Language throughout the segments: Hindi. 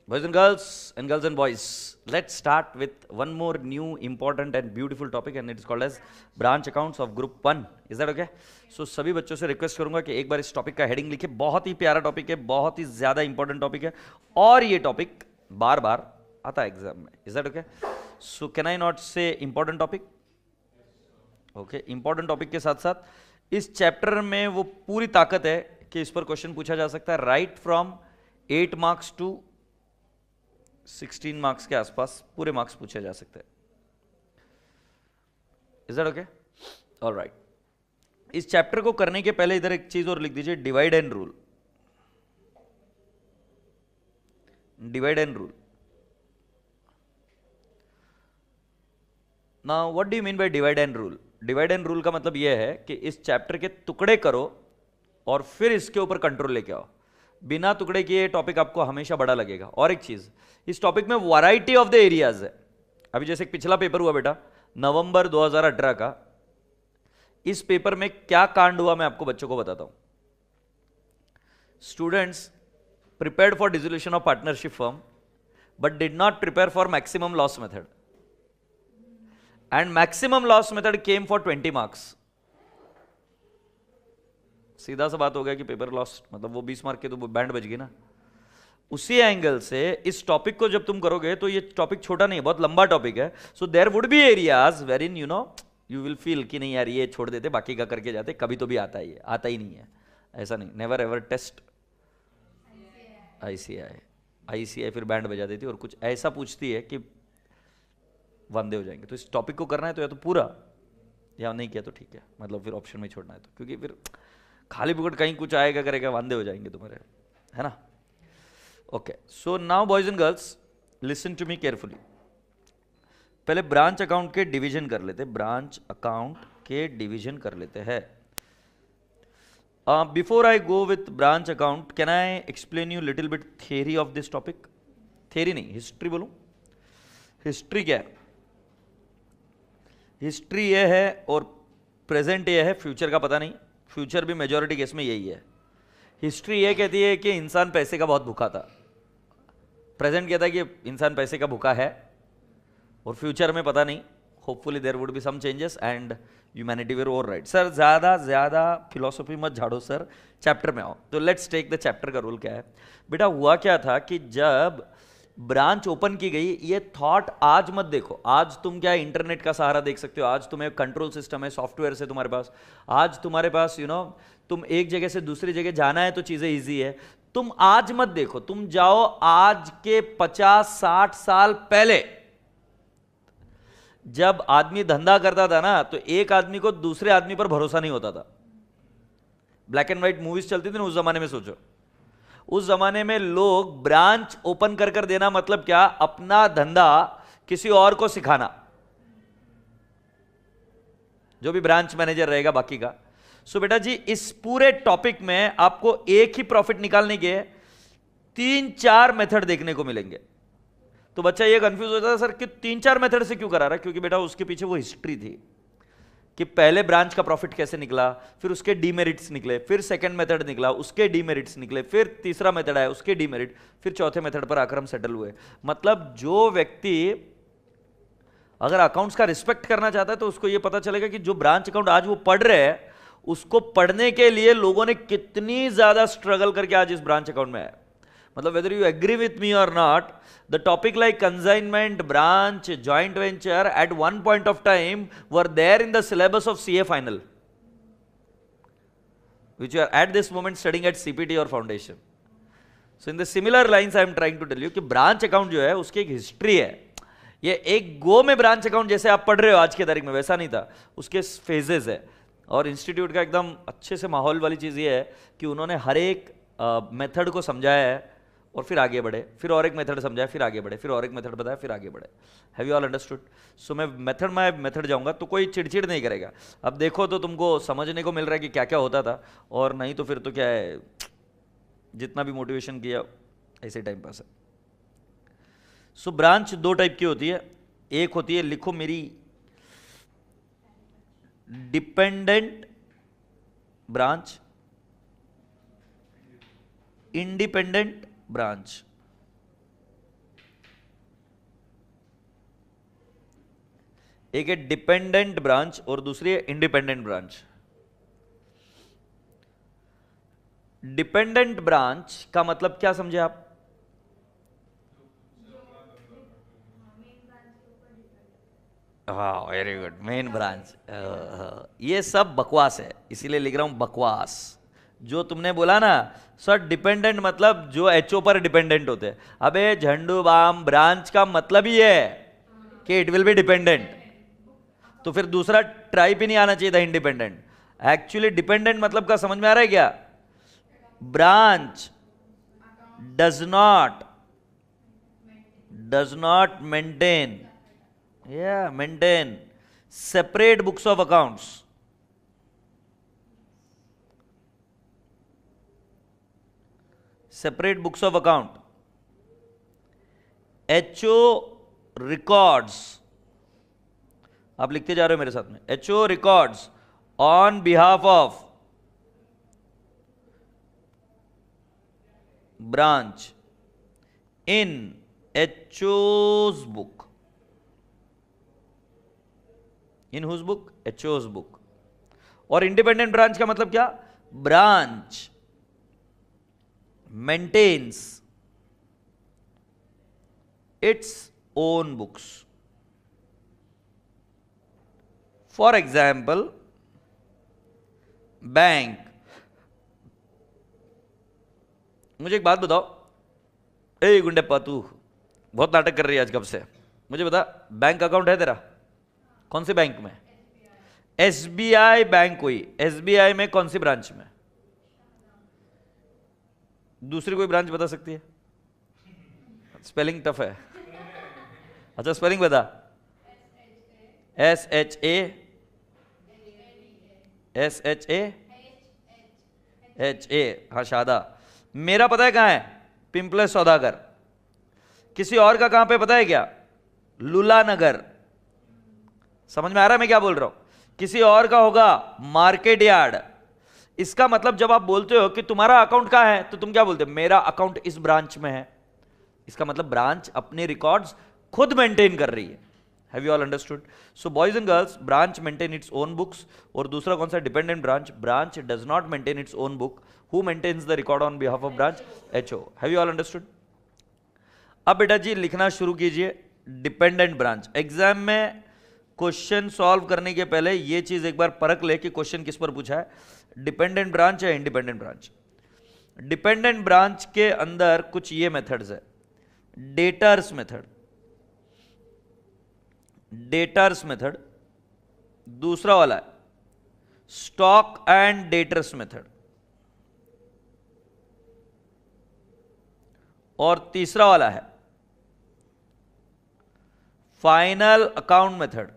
Boys and girls and boys, let's start with one more new important and beautiful topic and it is called as branch accounts of group 1. Is that okay? So सभी बच्चों से रिक्वेस्ट करूंगा कि एक बार इस टॉपिक का हेडिंग लिखे. बहुत ही प्यारा टॉपिक है, बहुत ही ज्यादा इंपॉर्टेंट टॉपिक है और ये टॉपिक बार बार आता है एग्जाम में. Is that okay? So can I not say important topic? Okay, important topic के साथ साथ इस चैप्टर में वो पूरी ताकत है कि इस पर क्वेश्चन पूछा जा सकता है right from 8 marks to 16 marks के आसपास पूरे मार्क्स पूछे जा सकते हैं. Is that okay? ऑलराइट. इस चैप्टर को करने के पहले इधर एक चीज और लिख दीजिए, divide and rule. Divide and rule. Now what do you mean by divide and rule? Divide and rule का मतलब यह है कि इस चैप्टर के टुकड़े करो और फिर इसके ऊपर कंट्रोल लेके आओ. बिना टुकड़े किए टॉपिक आपको हमेशा बड़ा लगेगा. और एक चीज, इस टॉपिक में वैरायटी ऑफ द एरियाज है. अभी जैसे एक पिछला पेपर हुआ बेटा नवंबर 2018 का, इस पेपर में क्या कांड हुआ मैं आपको बच्चों को बताता हूं. Students prepared for dissolution of partnership firm but did not prepare for maximum loss method and maximum loss method came for 20 marks. सीधा सा बात हो गया कि पेपर लॉस मतलब वो 20 मार्क के तो बैंड बज गई ना. उसी एंगल से इस टॉपिक को जब तुम करोगे तो ये टॉपिक छोटा नहीं है, बहुत लंबा टॉपिक है. So there would be areas wherein you will feel कि नहीं यार ये छोड़ देते, बाकी का करके जाते, कभी तो भी आता ही है. आता ही नहीं है, ऐसा नहीं. नेवर एवर टेस्ट आईसीआई फिर बैंड बजा देती है और कुछ ऐसा पूछती है कि वांदे हो जाएंगे. तो इस टॉपिक को करना है तो या तो पूरा या नहीं किया तो ठीक है, मतलब फिर ऑप्शन में छोड़ना है तो, क्योंकि फिर खाली पुकट कहीं कुछ आएगा करेगा वांदे हो जाएंगे तुम्हारे, है ना. Okay, so now boys and girls listen to me carefully. पहले ब्रांच अकाउंट के डिवीजन कर लेते. ब्रांच अकाउंट के डिवीजन कर लेते हैं. Before I go with branch account can I explain you little bit theory of this topic. Theory नहीं, हिस्ट्री बोलूं. हिस्ट्री क्या है? हिस्ट्री ये है और प्रेजेंट ये है, फ्यूचर का पता नहीं. फ्यूचर भी मेजॉरिटी केस में यही है. हिस्ट्री ये कहती है कि इंसान पैसे का बहुत भूखा था. प्रेजेंट कहता है कि इंसान पैसे का भूखा है. और फ्यूचर में पता नहीं, hopefully there would be some changes and humanity will over right. Sir ज्यादा फिलोसफी मत झाड़ो सर, चैप्टर में आओ. तो लेट्स टेक द चैप्टर का रूल क्या है बेटा. हुआ क्या था कि जब ब्रांच ओपन की गई, ये थॉट आज मत देखो. आज तुम क्या इंटरनेट का सहारा देख सकते हो, आज तुम्हें कंट्रोल सिस्टम है, सॉफ्टवेयर से तुम्हारे पास, आज तुम्हारे पास तुम एक जगह से दूसरी जगह जाना है तो चीजें इजी है. तुम आज मत देखो, तुम जाओ आज के 50-60 साल पहले. जब आदमी धंधा करता था ना तो एक आदमी को दूसरे आदमी पर भरोसा नहीं होता था. ब्लैक एंड व्हाइट मूवीज चलती थी ना उस जमाने में. सोचो उस जमाने में लोग ब्रांच ओपन कर कर देना मतलब क्या, अपना धंधा किसी और को सिखाना. जो भी ब्रांच मैनेजर रहेगा बाकी का. सो बेटा जी इस पूरे टॉपिक में आपको एक ही प्रॉफिट निकालने के 3-4 मेथड देखने को मिलेंगे. तो बच्चा ये कंफ्यूज होता है सर कि 3-4 मेथड से क्यों करा रहा है, क्योंकि बेटा उसके पीछे वो हिस्ट्री थी कि पहले ब्रांच का प्रॉफिट कैसे निकला, फिर उसके डीमेरिट्स निकले, फिर सेकंड मेथड निकला उसके डीमेरिट्स निकले, फिर तीसरा मेथड आया उसके डीमेरिट, फिर चौथे मेथड पर आकर हम सेटल हुए. मतलब जो व्यक्ति अगर अकाउंट्स का रिस्पेक्ट करना चाहता है तो उसको ये पता चलेगा कि जो ब्रांच अकाउंट आज वो पढ़ रहे हैं उसको पढ़ने के लिए लोगों ने कितनी ज्यादा स्ट्रगल करके आज इस ब्रांच अकाउंट में आया. मतलब whether you agree with me और not, the topic like consignment, branch, joint venture at one point of time were there in the syllabus of CA final, which you are at this moment studying at CPT or foundation. So in the similar lines I am trying to tell you कि branch account जो है उसकी एक हिस्ट्री है. ये एक गो में ब्रांच अकाउंट जैसे आप पढ़ रहे हो आज के तारीख में वैसा नहीं था, उसके फेजेस है. और इंस्टीट्यूट का एकदम अच्छे से माहौल वाली चीज ये है कि उन्होंने हर एक मेथड को समझाया है और फिर आगे बढ़े, फिर और एक मेथड समझाया, फिर आगे बढ़े, फिर और एक मेथड बताया, फिर आगे बढ़े. Have you all understood? So मैं मेथड जाऊंगा तो कोई चिड़चिड़ नहीं करेगा. अब देखो तो तुमको समझने को मिल रहा है कि क्या क्या होता था, और नहीं तो फिर तो क्या है, जितना भी मोटिवेशन किया ऐसे टाइम पास है. सो ब्रांच 2 टाइप की होती है. एक होती है, लिखो मेरी, डिपेंडेंट ब्रांच, इंडिपेंडेंट ब्रांच. एक है डिपेंडेंट ब्रांच और दूसरी है इंडिपेंडेंट ब्रांच। डिपेंडेंट ब्रांच का मतलब क्या समझे आप? हाँ, वेरी गुड, मेन ब्रांच। ये सब बकवास है, इसीलिए लिख रहा हूं बकवास। जो तुमने बोला ना सर डिपेंडेंट मतलब जो एचओ पर डिपेंडेंट होते हैं, अबे झंडू बाम, ब्रांच का मतलब ही है कि इट विल बी डिपेंडेंट। तो फिर दूसरा ट्राइप ही नहीं आना चाहिए था, इंडिपेंडेंट। एक्चुअली डिपेंडेंट मतलब का समझ में आ रहा है क्या? Branch does not maintain separate books of accounts. Separate books of account. HO records, आप लिखते जा रहे हो मेरे साथ में, HO records on behalf of branch in HO's book. In whose book? HO's book. और इंडिपेंडेंट ब्रांच का मतलब क्या? Branch maintains its own books. For example bank. मुझे एक बात बताओ, ए गुंडेप्पा, तू बहुत नाटक कर रही है आज कब से, मुझे बता, बैंक अकाउंट है तेरा? कौन से बैंक में? SBI bank. कोई एसबीआई में कौन सी ब्रांच में? दूसरी कोई ब्रांच बता सकती है? स्पेलिंग टफ है। अच्छा स्पेलिंग बता। SHA हाँ, शादा। मेरा पता है कहां है? पिंपले सौदागर। किसी और का कहां पे पता है क्या? लुला नगर। समझ में आ रहा है मैं क्या बोल रहा हूं? किसी और का होगा मार्केट यार्ड। इसका मतलब जब आप बोलते हो कि तुम्हारा अकाउंट कहां है, तो तुम क्या बोलते हो? मेरा अकाउंट इस ब्रांच में है। इसका मतलब ब्रांच अपने रिकॉर्ड्स खुद मेंटेन कर रही है। Have you all understood? So boys and girls, branch maintain its own books. और दूसरा कौन सा? Dependent branch. Branch does not maintain its own book. Who maintains the record on behalf of branch? HO. Have you all understood? अब बेटा जी लिखना शुरू कीजिए डिपेंडेंट ब्रांच। एग्जाम में क्वेश्चन सॉल्व करने के पहले ये चीज एक बार परख ले कि क्वेश्चन किस पर पूछा है, डिपेंडेंट ब्रांच या इंडिपेंडेंट ब्रांच। डिपेंडेंट ब्रांच के अंदर कुछ ये मेथड्स है। Debtors method, debtors method. दूसरा वाला है स्टॉक एंड डेटर्स मेथड। और तीसरा वाला है final account method.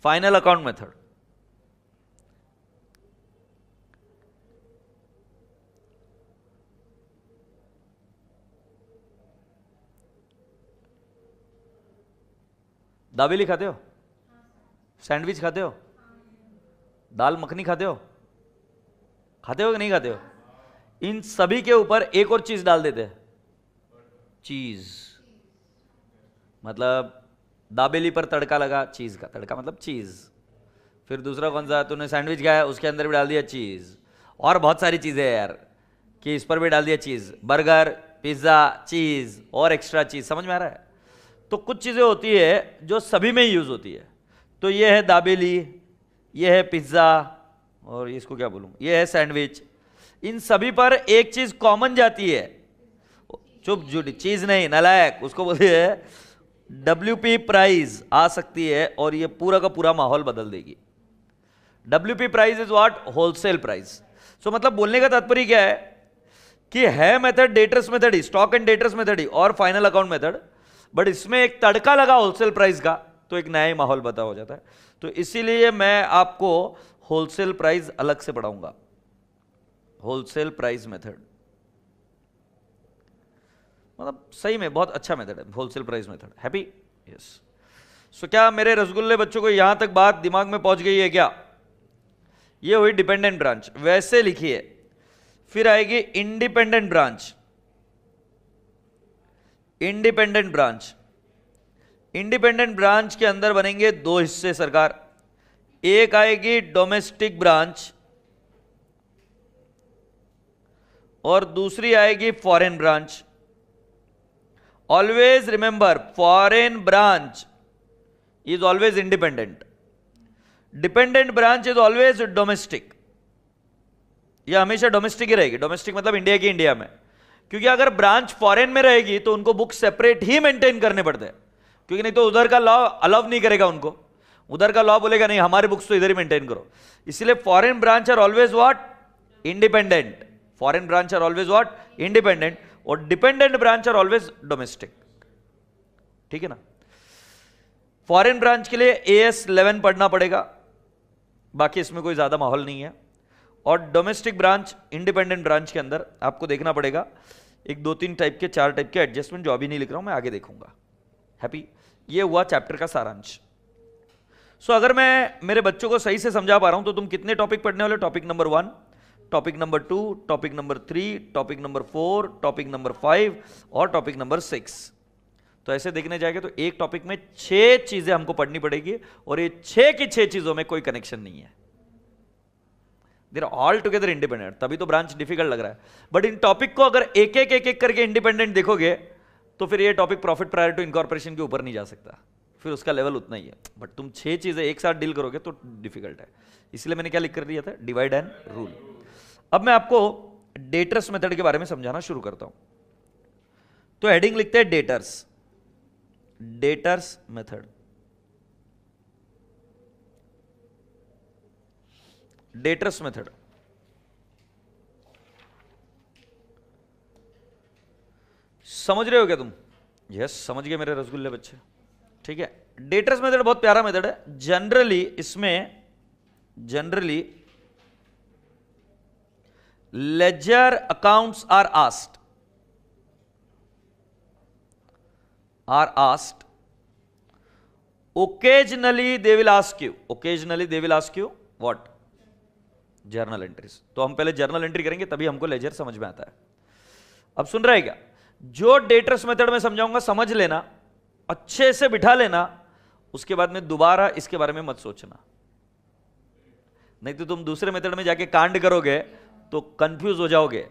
Final account method. Dabeli खाते हो? सैंडविच खाते हो? दाल मखनी खाते हो? खाते हो कि नहीं खाते हो? इन सभी के ऊपर एक और चीज डाल देते हैं, चीज। मतलब दाबेली पर तड़का लगा, चीज का तड़का मतलब चीज। फिर दूसरा कौन सा? तूने सैंडविच खाया, उसके अंदर भी डाल दिया चीज। और बहुत सारी चीजें हैं यार, कि इस पर भी डाल दिया चीज। बर्गर, पिज्जा, चीज और एक्स्ट्रा चीज। समझ में आ रहा है? तो कुछ चीजें होती है जो सभी में ही यूज होती है। तो ये है दाबेली, ये है पिज्जा, और इसको क्या बोलूं, ये है सैंडविच। इन सभी पर एक चीज कॉमन जाती है। चुप झूठी चीज नहीं, नालायक, उसको बोलते हैं WP प्राइस आ सकती है, और ये पूरा का पूरा माहौल बदल देगी। WP price is what? Wholesale price. So मतलब बोलने का तात्पर्य क्या है कि है मेथड डेटर्स मेथड ही, स्टॉक एंड डेटर्स मेथड ही और फाइनल अकाउंट मेथड, बट इसमें एक तड़का लगा होलसेल प्राइस का, तो एक नया ही माहौल बता हो जाता है। तो इसीलिए मैं आपको होलसेल प्राइस अलग से पढ़ाऊंगा। होलसेल प्राइस मेथड मतलब सही में बहुत अच्छा मेथड है wholesale price method. Happy? Yes. So क्या मेरे रसगुल्ले बच्चों को यहां तक बात दिमाग में पहुंच गई है क्या? ये हुई डिपेंडेंट ब्रांच। वैसे लिखिए, फिर आएगी independent branch. Independent branch, independent branch के अंदर बनेंगे दो हिस्से सरकार, एक आएगी डोमेस्टिक ब्रांच और दूसरी आएगी foreign branch. Always remember, foreign branch is always independent, dependent branch is always domestic. यह हमेशा डोमेस्टिक ही रहेगी, डोमेस्टिक मतलब इंडिया की इंडिया में, क्योंकि अगर ब्रांच फॉरेन में रहेगी तो उनको बुक सेपरेट ही मेंटेन करने पड़ते हैं, क्योंकि नहीं तो उधर का लॉ अलाउ नहीं करेगा उनको, उधर का लॉ बोलेगा नहीं हमारे बुक्स तो इधर ही मेंटेन करो। इसलिए foreign branch are always what, independent, foreign branch are always what, independent, और dependent branch are always domestic. ठीक है ना। फॉरेन ब्रांच के लिए AS 11 पढ़ना पड़ेगा, बाकी इसमें कोई ज्यादा माहौल नहीं है। और डोमेस्टिक ब्रांच, इंडिपेंडेंट ब्रांच के अंदर आपको देखना पड़ेगा एक 2-3 टाइप के, 4 टाइप के एडजस्टमेंट, जो अभी नहीं लिख रहा हूं मैं, आगे देखूंगा। हैप्पी। ये हुआ चैप्टर का सारांश। सो अगर मैं मेरे बच्चों को सही से समझा पा रहा हूं तो तुम कितने टॉपिक पढ़ने वाले? Topic number 1, topic number 2, topic number 3, topic number 4, topic number 5 और टॉपिक नंबर 6। तो ऐसे देखने जाएंगे तो एक टॉपिक में 6 चीजें हमको पढ़नी पड़ेगी, और ये 6 की 6 चीजों में कोई कनेक्शन नहीं है, there are all together independent. तभी तो ब्रांच डिफिकल्ट लग रहा है। बट इन टॉपिक को अगर एक एक करके इंडिपेंडेंट देखोगे तो फिर ये topic profit prior to incorporation के ऊपर नहीं जा सकता, फिर उसका लेवल उतना ही है। बट तुम 6 चीजें एक साथ डील करोगे तो डिफिकल्ट है, इसलिए मैंने क्या लिख कर दिया था, डिवाइड एंड रूल। अब मैं आपको डेटर्स मेथड के बारे में समझाना शुरू करता हूं। तो हेडिंग लिखते हैं debtors, debtors method. Debtors method, समझ रहे हो क्या तुम? यस, समझ गए मेरे रसगुल्ले बच्चे। ठीक है। डेटर्स मेथड बहुत प्यारा मेथड है। Generally ledger accounts are asked, occasionally they will ask you what, journal entries. तो हम पहले जर्नल एंट्री करेंगे तभी हमको लेजर समझ में आता है। अब सुन रहे क्या? जो डेटर्स मेथड में समझाऊंगा समझ लेना, अच्छे से बिठा लेना, उसके बाद में दोबारा इसके बारे में मत सोचना, नहीं तो तुम दूसरे मेथड में जाके कांड करोगे तो कंफ्यूज हो जाओगे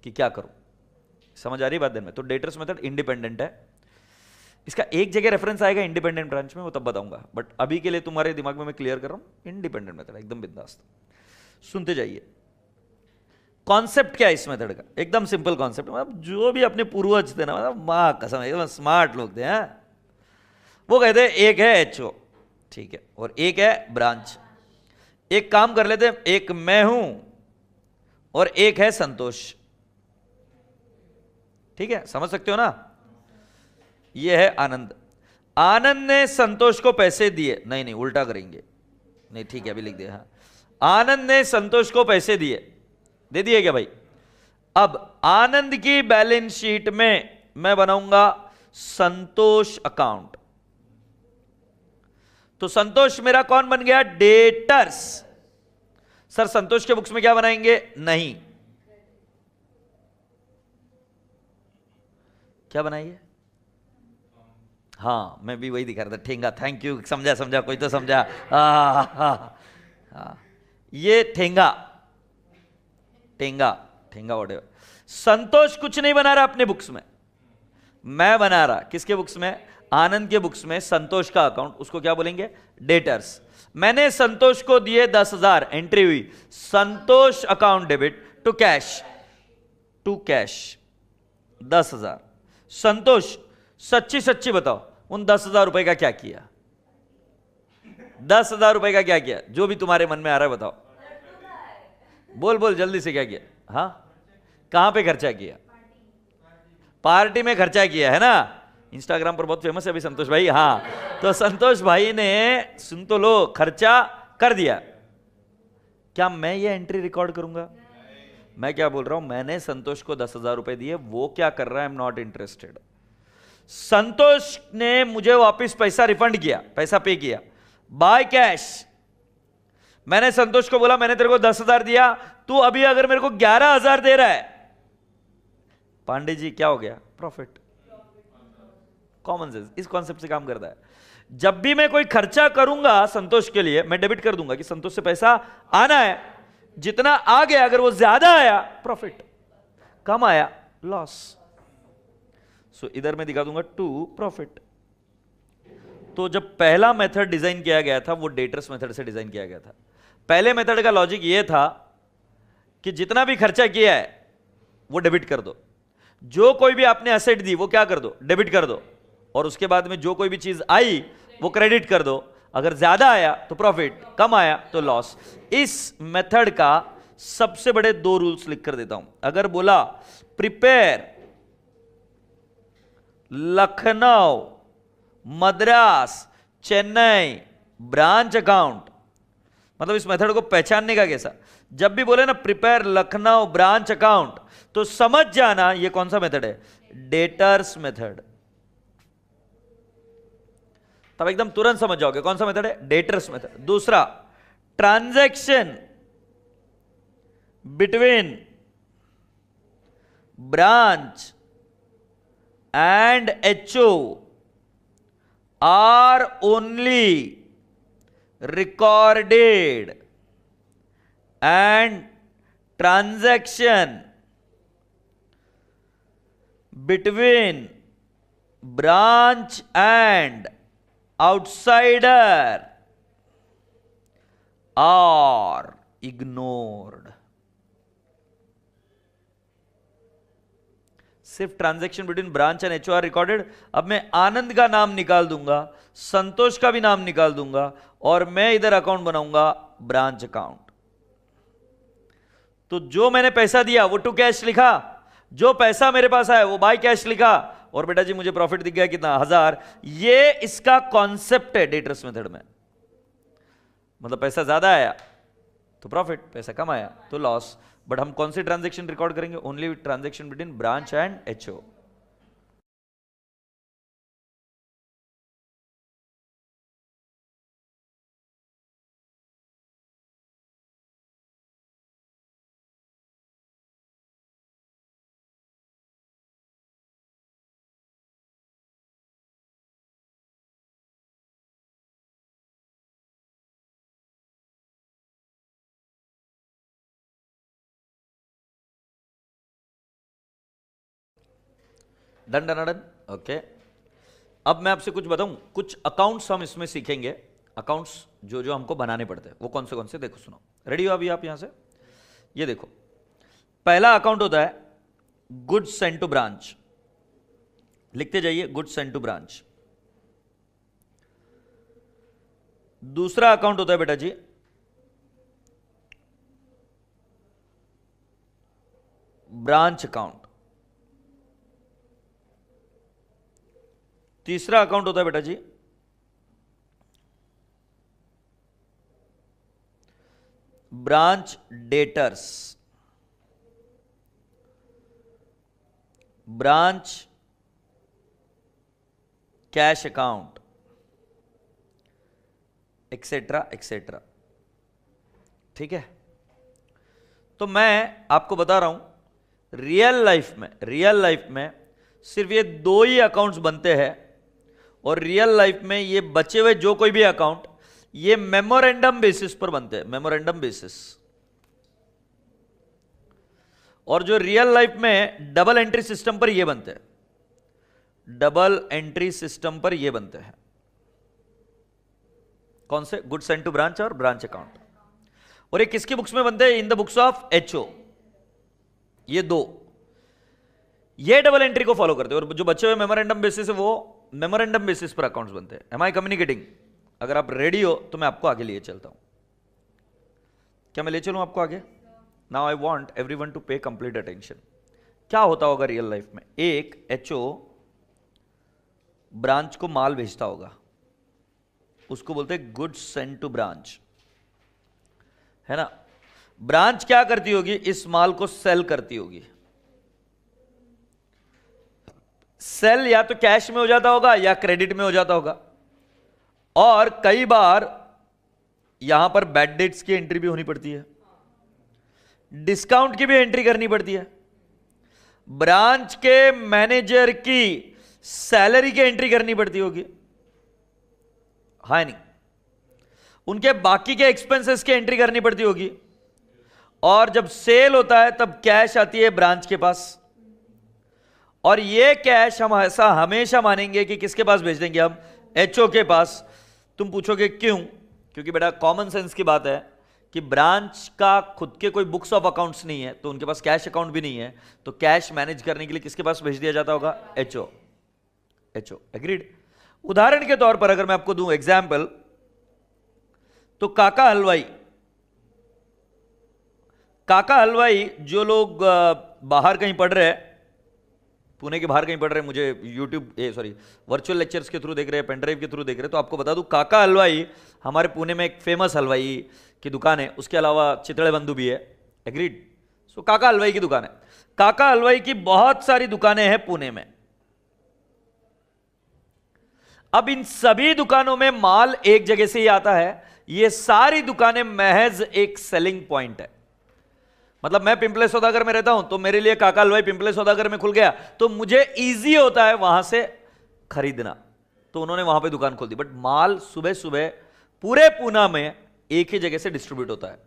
कि क्या करूं। समझ आ रही बात? दिन में तो डेटर्स मेथड इंडिपेंडेंट है। इसका एक जगह रेफरेंस आएगा इंडिपेंडेंट ब्रांच में, वो तब बताऊंगा, बट अभी के लिए तुम्हारे दिमाग में मैं क्लियर कर रहा हूं। इंडिपेंडेंट मेथड एकदम बिंदास, सुनते जाइए। कॉन्सेप्ट क्या है इस मेथड का? एकदम सिंपल कॉन्सेप्ट। मतलब जो भी अपने पूर्वज थे ना, मतलब मां कसम एकदम स्मार्ट लोग थे, वो कहते हैं एक है HO, ठीक है, और एक है ब्रांच। एक काम कर लेते हैं, एक मैं हूं और एक है संतोष। ठीक है, समझ सकते हो ना? ये है आनंद। आनंद ने संतोष को पैसे दिए, नहीं उल्टा करेंगे, नहीं ठीक है अभी लिख दिया। हाँ, आनंद ने संतोष को पैसे दिए, दे दिए क्या भाई? अब आनंद की बैलेंस शीट में मैं बनाऊंगा संतोष अकाउंट। तो संतोष मेरा कौन बन गया? डेटर्स। सर संतोष के बुक्स में क्या बनाएंगे? नहीं, क्या बनाइए? हाँ, मैं भी वही दिखा रहा था, ठेंगा। थैंक यू, समझा कोई तो समझा। ये ठेंगा व्हाटएवर। संतोष कुछ नहीं बना रहा अपने बुक्स में, मैं बना रहा। किसके बुक्स में? आनंद के बुक्स में संतोष का अकाउंट, उसको क्या बोलेंगे? डेटर्स। मैंने संतोष को दिए 10,000, एंट्री हुई संतोष अकाउंट डेबिट टू कैश 10,000। संतोष सच्ची बताओ, उन 10,000 रुपए का क्या किया? 10,000 रुपए का क्या किया? जो भी तुम्हारे मन में आ रहा है बताओ, बोल जल्दी से, क्या किया? हाँ, कहां पे खर्चा किया? पार्टी में खर्चा किया है ना। इंस्टाग्राम पर बहुत फेमस है अभी संतोष भाई। हाँ, तो संतोष भाई ने, सुन तो लो, खर्चा कर दिया। क्या मैं ये एंट्री रिकॉर्ड करूंगा? मैं क्या बोल रहा हूं, मैंने संतोष को 10,000 रुपए दिए, वो क्या कर रहा है? I am not interested. Santosh ने मुझे वापस पैसा रिफंड किया, पैसा पे किया बाय कैश। मैंने संतोष को बोला मैंने तेरे को 10,000 दिया, तू अभी अगर मेरे को 11,000 दे रहा है, पांडे जी क्या हो गया? प्रॉफिट। कॉमन सेंस इस कॉन्सेप्ट से काम करता है। जब भी मैं कोई खर्चा करूंगा संतोष के लिए, मैं डेबिट कर दूंगा कि संतोष से पैसा आना है, जितना आ गया अगर वो ज्यादा आया प्रॉफिट, कम आया लॉस। सो इधर मैं दिखा दूंगा टू प्रॉफिट। तो जब पहला मेथड डिजाइन किया गया था वो डेटर्स मेथड से डिजाइन किया गया था। पहले मेथड का लॉजिक ये था कि जितना भी खर्चा किया है वो डेबिट कर दो, जो कोई भी आपने एसेट दी वो क्या कर दो, डेबिट कर दो, और उसके बाद में जो कोई भी चीज आई वो क्रेडिट कर दो। अगर ज्यादा आया तो प्रॉफिट, कम आया तो लॉस। इस मेथड का सबसे बड़े 2 रूल्स लिख कर देता हूं। अगर बोला prepare Lucknow, Madras, Chennai branch account, मतलब इस मेथड को पहचानने का कैसा, जब भी बोले ना प्रिपेयर लखनऊ ब्रांच अकाउंट तो समझ जाना ये कौन सा मेथड है, डेटर्स मेथड। तब एकदम तुरंत समझ जाओगे कौन सा मेथड है, डेटर्स मेथड। दूसरा, transaction between branch and HO are only recorded and transaction between branch and outsider are ignored। सिर्फ transaction between branch and HO are recorded. अब मैं आनंद का नाम निकाल दूंगा, संतोष का भी नाम निकाल दूंगा, और मैं इधर अकाउंट बनाऊंगा ब्रांच अकाउंट। तो जो मैंने पैसा दिया वो टू कैश लिखा, जो पैसा मेरे पास आया वो बाय कैश लिखा, और बेटा जी मुझे प्रॉफिट दिख गया कितना, 1000। ये इसका कॉन्सेप्ट है डेटर्स मेथड में। मतलब पैसा ज्यादा आया तो प्रॉफिट, पैसा कम आया तो लॉस। बट हम कौन सी ट्रांजैक्शन रिकॉर्ड करेंगे, only transaction between branch and HO. Done done done, okay. अब मैं आपसे कुछ बताऊं, कुछ अकाउंट्स हम इसमें सीखेंगे। अकाउंट्स जो जो हमको बनाने पड़ते हैं वो कौन से देखो, सुनो। रेडी हो अभी आप यहां से? ये देखो, पहला अकाउंट होता है गुड्स सेंड टू ब्रांच। लिखते जाइए, गुड्स सेंड टू ब्रांच। दूसरा अकाउंट होता है बेटा जी ब्रांच अकाउंट। तीसरा अकाउंट होता है बेटा जी branch debtors, branch cash account, etcetera etcetera. ठीक है, तो मैं आपको बता रहा हूं रियल लाइफ में सिर्फ ये 2 ही अकाउंट्स बनते हैं, और रियल लाइफ में ये बचे हुए जो कोई भी अकाउंट ये मेमोरेंडम बेसिस पर बनते हैं, मेमोरेंडम बेसिस। और जो रियल लाइफ में डबल एंट्री सिस्टम पर ये बनते हैं, डबल एंट्री सिस्टम पर ये बनते हैं। कौन से? गुड सेंड टू ब्रांच और ब्रांच अकाउंट। और ये किसकी बुक्स में बनते हैं? In the books of HO. ये 2 ये डबल एंट्री को फॉलो करते हैं, और जो बचे हुए मेमोरेंडम बेसिस है वो मेमोरेंडम बेसिस पर अकाउंट्स बनते हैं। एम आई कम्युनिकेटिंग? अगर आप रेडी हो तो मैं आपको आगे लिए चलता हूं। क्या मैं ले चलूं आपको आगे? Now I want everyone to pay complete attention. क्या होता होगा रियल लाइफ में? एक एचओ ब्रांच को माल भेजता होगा, उसको बोलते हैं गुड्स सेंड टू ब्रांच, है ना। ब्रांच क्या करती होगी? इस माल को सेल करती होगी। सेल या तो कैश में हो जाता होगा या क्रेडिट में हो जाता होगा, और कई बार यहां पर बैड डेट्स की एंट्री भी होनी पड़ती है, डिस्काउंट की भी एंट्री करनी पड़ती है। ब्रांच के मैनेजर की सैलरी की एंट्री करनी पड़ती होगी, है नहीं? उनके बाकी के एक्सपेंसेस की एंट्री करनी पड़ती होगी, और जब सेल होता है तब कैश आती है ब्रांच के पास, और ये कैश हम ऐसा हमेशा मानेंगे कि किसके पास भेज देंगे हम? एचओ के पास। तुम पूछोगे क्यों? क्योंकि बेटा कॉमन सेंस की बात है कि ब्रांच का खुद के कोई बुक्स ऑफ अकाउंट्स नहीं है, तो उनके पास कैश अकाउंट भी नहीं है, तो कैश मैनेज करने के लिए किसके पास भेज दिया जाता होगा? एचओ। HO, agreed? उदाहरण के तौर पर अगर मैं आपको दूं एग्जाम्पल, तो काका हलवाई, जो लोग बाहर कहीं पढ़ रहे हैं, पुणे के बाहर कहीं पढ़ रहे हैं, मुझे वर्चुअल लेक्चर्स के थ्रू देख रहे हैं, पेनड्राइव के थ्रू देख रहे हैं, तो आपको बता दूं काका हलवाई हमारे पुणे में एक फेमस हलवाई की दुकान है, उसके अलावा चितड़े बंधु भी है, एग्रीड? सो काका हलवाई की दुकान है। काका हलवाई की बहुत सारी दुकानें हैं पुणे में। अब इन सभी दुकानों में माल एक जगह से ही आता है, ये सारी दुकानें महज एक सेलिंग पॉइंट है। मतलब मैं पिंपले सौदागर में रहता हूं, तो मेरे लिए काका हलवाई पिंपले सौदागर में खुल गया, तो मुझे इजी होता है वहां से खरीदना, तो उन्होंने वहां पे दुकान खोल दी। बट माल सुबह सुबह पूरे पूना में एक ही जगह से डिस्ट्रीब्यूट होता है,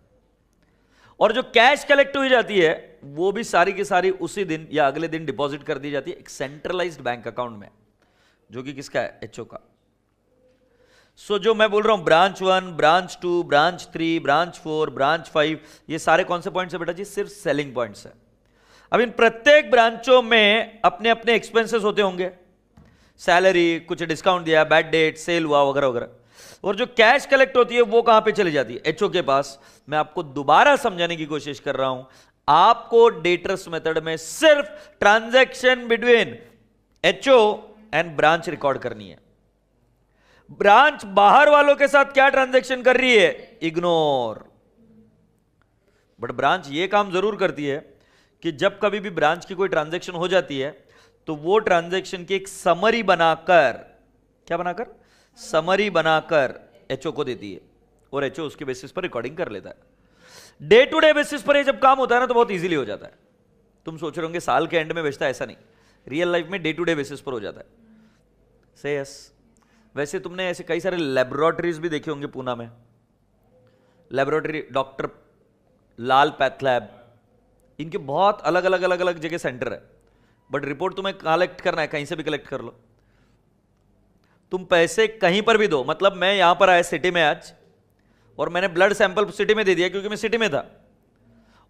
और जो कैश कलेक्ट हुई जाती है वो भी सारी की सारी उसी दिन या अगले दिन डिपॉजिट कर दी जाती है एक सेंट्रलाइज्ड बैंक अकाउंट में, जो कि किसका है? एचओ का। सो जो मैं बोल रहा हूं branch 1, branch 2, branch 3, branch 4, branch 5, ये सारे कौन से पॉइंट्स है बेटा जी? सिर्फ सेलिंग पॉइंट्स है। अब इन प्रत्येक ब्रांचों में अपने अपने एक्सपेंसेस होते होंगे, सैलरी, कुछ डिस्काउंट दिया, बैड डेट, सेल हुआ, वगैरह वगैरह, और जो कैश कलेक्ट होती है वो कहां पे चली जाती है? एचओ के पास। मैं आपको दोबारा समझाने की कोशिश कर रहा हूं, आपको डेटर्स मेथड में सिर्फ transaction between HO and branch record करनी है। ब्रांच बाहर वालों के साथ क्या ट्रांजैक्शन कर रही है? इग्नोर। बट ब्रांच ये काम जरूर करती है कि जब कभी भी ब्रांच की कोई ट्रांजैक्शन हो जाती है तो वो ट्रांजैक्शन की एक समरी बनाकर, क्या बनाकर? समरी बनाकर एचओ को देती है, और एचओ उसके बेसिस पर रिकॉर्डिंग कर लेता है। डे टू डे बेसिस पर ये जब काम होता है ना तो बहुत इजीली हो जाता है। तुम सोच रहे होंगे साल के एंड में बेचता है, ऐसा नहीं, रियल लाइफ में डे टू डे बेसिस पर हो जाता है। से यस। वैसे तुमने ऐसे कई सारे लेबोरेटरीज भी देखे होंगे पूना में, लेबोरेटरी, डॉक्टर लाल पैथ लैब, इनके बहुत अलग अलग अलग अलग जगह सेंटर है, बट रिपोर्ट तुम्हें कलेक्ट करना है, कहीं से भी कलेक्ट कर लो, तुम पैसे कहीं पर भी दो। मतलब मैं यहां पर आया सिटी में आज, और मैंने ब्लड सैंपल सिटी में दे दिया क्योंकि मैं सिटी में था,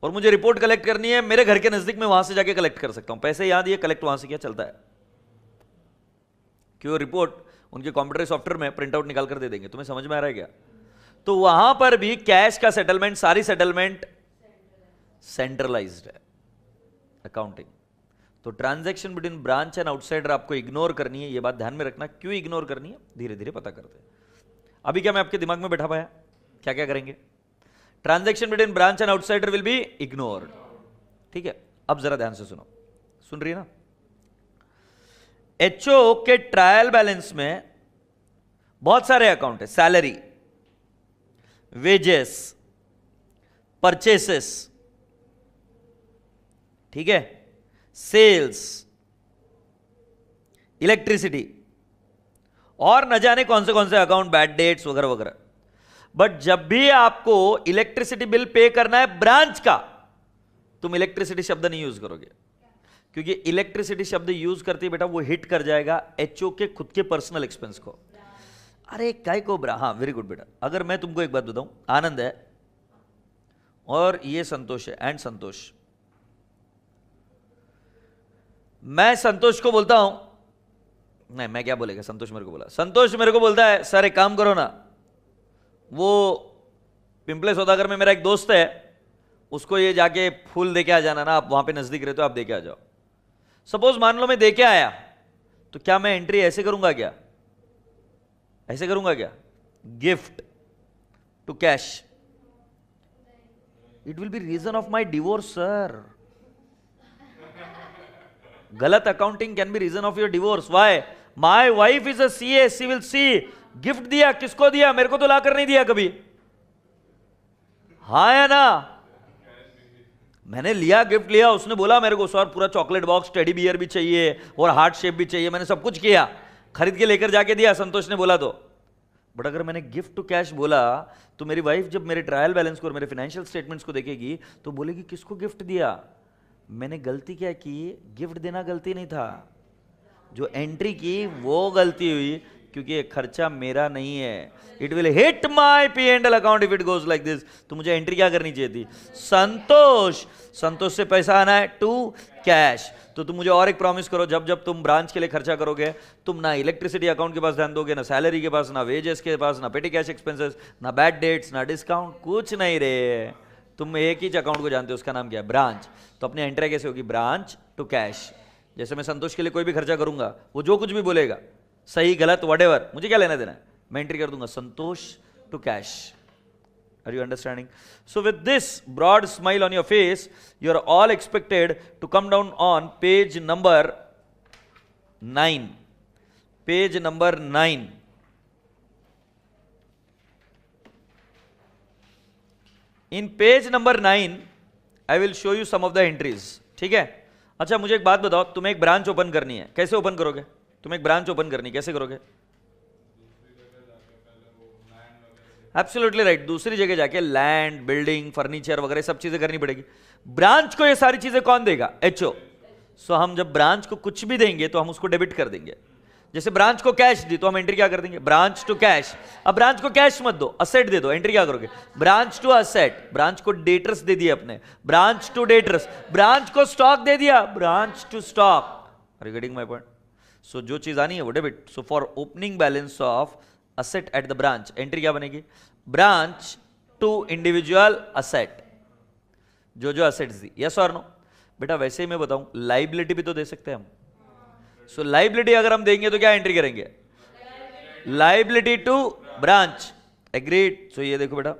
और मुझे रिपोर्ट कलेक्ट करनी है मेरे घर के नजदीक में, वहां से जाके कलेक्ट कर सकता हूं। पैसे यहां दिए, कलेक्ट वहां से किया, चलता है। क्यों? रिपोर्ट उनके कंप्यूटर सॉफ्टवेयर में प्रिंट आउट निकाल कर दे देंगे। तुम्हें समझ में आ रहा है क्या? तो वहां पर भी कैश का सेटलमेंट, सारी सेटलमेंट सेंट्रलाइज्ड है, अकाउंटिंग। तो transaction between branch and outsider आपको इग्नोर करनी है, ये बात ध्यान में रखना। क्यों इग्नोर करनी है, धीरे धीरे पता करते हैं। अभी क्या मैं आपके दिमाग में बैठा पाया क्या क्या करेंगे? Transaction between branch and outsider will be ignored, ठीक है? अब जरा ध्यान से सुनो, सुन रही है ना? एचओ के ट्रायल बैलेंस में बहुत सारे अकाउंट है, सैलरी, वेजेस, परचेसेस, ठीक है, सेल्स, इलेक्ट्रिसिटी, और न जाने कौन से अकाउंट, बैड डेट्स वगैरह वगैरह। बट जब भी आपको इलेक्ट्रिसिटी बिल पे करना है ब्रांच का, तुम इलेक्ट्रिसिटी शब्द नहीं यूज करोगे, क्योंकि इलेक्ट्रिसिटी शब्द यूज करते ही बेटा वो हिट कर जाएगा एचओ के खुद के पर्सनल एक्सपेंस को। अरे काय को ब्रा, हाँ वेरी गुड बेटा। अगर मैं तुमको एक बात बताऊं, आनंद है और ये संतोष है, एंड संतोष, मैं संतोष को बोलता हूं, नहीं मैं क्या बोलेगा, संतोष मेरे को बोला, संतोष मेरे को बोलता है सर एक काम करो ना, वो पिंपले सौदागर में मेरा एक दोस्त है, उसको ये जाके फूल देके आ जाना ना, आप वहां पे नजदीक रहते हो, आप देके आ जाओ। सपोज मान लो मैं देके आया, तो क्या मैं एंट्री ऐसे करूंगा क्या? ऐसे करूंगा क्या? Gift to cash, it will be reason of my divorce sir. गलत accounting can be reason of your divorce. Why? My wife is a CA, she will see gift दिया, किसको दिया? मेरे को तो लाकर नहीं दिया कभी, हाँ या ना? मैंने लिया, गिफ्ट लिया, उसने बोला मेरे को सर पूरा चॉकलेट बॉक्स, टेडी बियर भी चाहिए और हार्ट शेप भी चाहिए, मैंने सब कुछ किया, खरीद के लेकर जाके दिया, संतोष ने बोला तो। बट अगर मैंने गिफ्ट टू कैश बोला तो मेरी वाइफ जब मेरे ट्रायल बैलेंस को और मेरे फाइनेंशियल स्टेटमेंट्स को देखेगी तो बोलेगी किसको गिफ्ट दिया। मैंने गलती क्या की? गिफ्ट देना गलती नहीं था, जो एंट्री की वो गलती हुई, क्योंकि ये खर्चा मेरा नहीं है। It will hit my P&L account if it goes like this. तो मुझे एंट्री क्या करनी चाहिए थी? संतोष, संतोष से पैसा आना है टू कैश। तो तुम मुझे और एक प्रॉमिस करो, जब जब तुम ब्रांच के लिए खर्चा करोगे, तुम ना इलेक्ट्रिसिटी अकाउंट के पास ध्यान दोगे, ना सैलरी के पास, ना वेजेस के पास, ना पेटी कैश एक्सपेंसेस, ना बैड डेट्स, ना डिस्काउंट, कुछ नहीं रे। तुम एक ही अकाउंट को जानते हो, उसका नाम क्या है? ब्रांच। तो अपनी एंट्री कैसे होगी? Branch to cash. जैसे मैं संतोष के लिए कोई भी खर्चा करूंगा, वो जो कुछ भी बोलेगा, सही गलत व्हाटएवर, मुझे क्या लेना देना है, मैं एंट्री कर दूंगा Santosh to cash. Are you understanding? So with this broad smile on your face, you are all expected to come down on page number 9. Page number 9. In page number 9, I will show you some of the entries. ठीक है? अच्छा मुझे एक बात बताओ, तुम्हें एक ब्रांच ओपन करनी है, कैसे ओपन करोगे? तुम्हें एक ब्रांच ओपन करनी है, कैसे करोगे? एब्सोल्युटली राइट, दूसरी जगह जाके लैंड, बिल्डिंग, फर्नीचर वगैरह सब चीजें करनी पड़ेगी। ब्रांच को ये सारी चीजें कौन देगा? एचओ। सो हम जब ब्रांच को कुछ भी देंगे तो हम उसको डेबिट कर देंगे। जैसे ब्रांच को कैश दी तो हम एंट्री क्या कर देंगे? Branch to cash. अब ब्रांच को कैश मत दो, असेट दे दो, एंट्री क्या करोगे? Branch to asset. ब्रांच को डेटर्स दे दिया अपने, ब्रांच टू डेटर्स। ब्रांच को स्टॉक दे दिया, branch to stock. Are you getting my point? So जो चीज आनी है वो debit. So for opening balance of asset at the branch, entry क्या बनेगी? ब्रांच टू इंडिविजुअल असेट, जो जो असेट्स दी। यस और नो? बेटा वैसे ही मैं बताऊं, लाइबिलिटी भी तो दे सकते हैं हम। सो लाइबिलिटी अगर हम देंगे तो क्या एंट्री करेंगे? Liability to branch. Agreed? So ये देखो बेटा,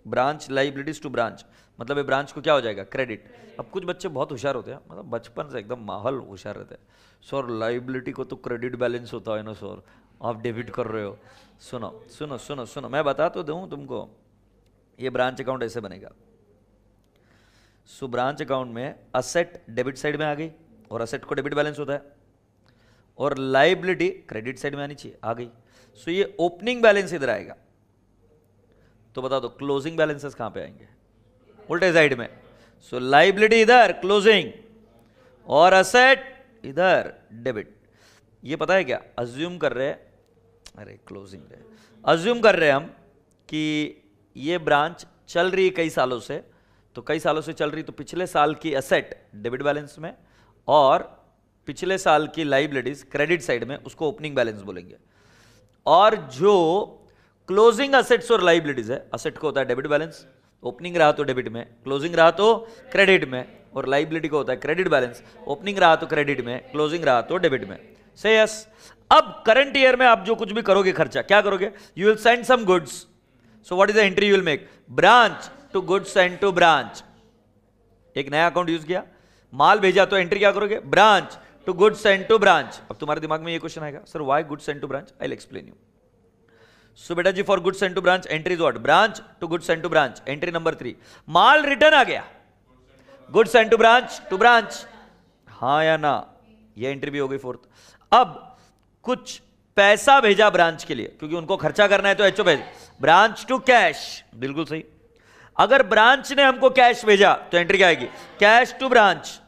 ब्रांच लाइबिलिटीज टू ब्रांच, मतलब ये ब्रांच को क्या हो जाएगा? क्रेडिट। अब कुछ बच्चे बहुत होशियार होते हैं, मतलब बचपन से एकदम माहौल होशियार रहते हैं। सर लाइबिलिटी को तो क्रेडिट बैलेंस होता है ना सर, आप डेबिट कर रहे हो। सुनो सुनो सुनो सुनो, मैं बता तो दूं तुमको, ये ब्रांच अकाउंट ऐसे बनेगा। सो ब्रांच अकाउंट में असेट डेबिट साइड में आ गई, और असेट को डेबिट बैलेंस होता है, और लाइबिलिटी क्रेडिट साइड में आनी चाहिए, आ गई। सो ये ओपनिंग बैलेंस इधर आएगा। तो बता दो क्लोजिंग बैलेंसेस कहां पे आएंगे? उल्टे साइड में। सो लाइबिलिटी इधर क्लोजिंग, और असेट इधर डेबिट। ये पता है क्या? अज्यूम कर रहे हैं, अरे क्लोजिंग है, अज्यूम कर रहे हैं हम कि ये ब्रांच चल रही है कई सालों से, तो कई सालों से चल रही, तो पिछले साल की असेट डेबिट बैलेंस में, और पिछले साल की लाइबिलिटीज क्रेडिट साइड में, उसको ओपनिंग बैलेंस बोलेंगे। और जो क्लोजिंग असेट्स और लाइबिलिटीज है, असेट को होता है डेबिट बैलेंस, ओपनिंग रहा तो डेबिट में, क्लोजिंग रहा तो क्रेडिट में, और लाइबिलिटी को होता है क्रेडिट बैलेंस, ओपनिंग रहा तो क्रेडिट में, क्लोजिंग रहा तो डेबिट में। से यस। अब करंट ईयर में आप जो कुछ भी करोगे खर्चा, क्या करोगे? You will send some goods. So what is the entry you will make? Branch to goods send to branch. एक नया अकाउंट यूज किया, माल भेजा, तो एंट्री क्या करोगे? Branch to goods send to branch. अब तुम्हारे दिमाग में ये क्वेश्चन आएगा, sir why goods send to branch? I will explain you. So बेटा जी, for goods send to branch entry is what? Branch to goods send to branch. Entry number 3, माल रिटर्न आ गया, गुड्स सेंड टू ब्रांच, हाँ या ना? ये एंट्री भी हो गई 4th। अब कुछ पैसा भेजा ब्रांच के लिए, क्योंकि उनको खर्चा करना है तो एचओ भेज, ब्रांच टू कैश, बिल्कुल सही। अगर ब्रांच ने हमको कैश भेजा तो एंट्री क्या आएगी? Cash to branch.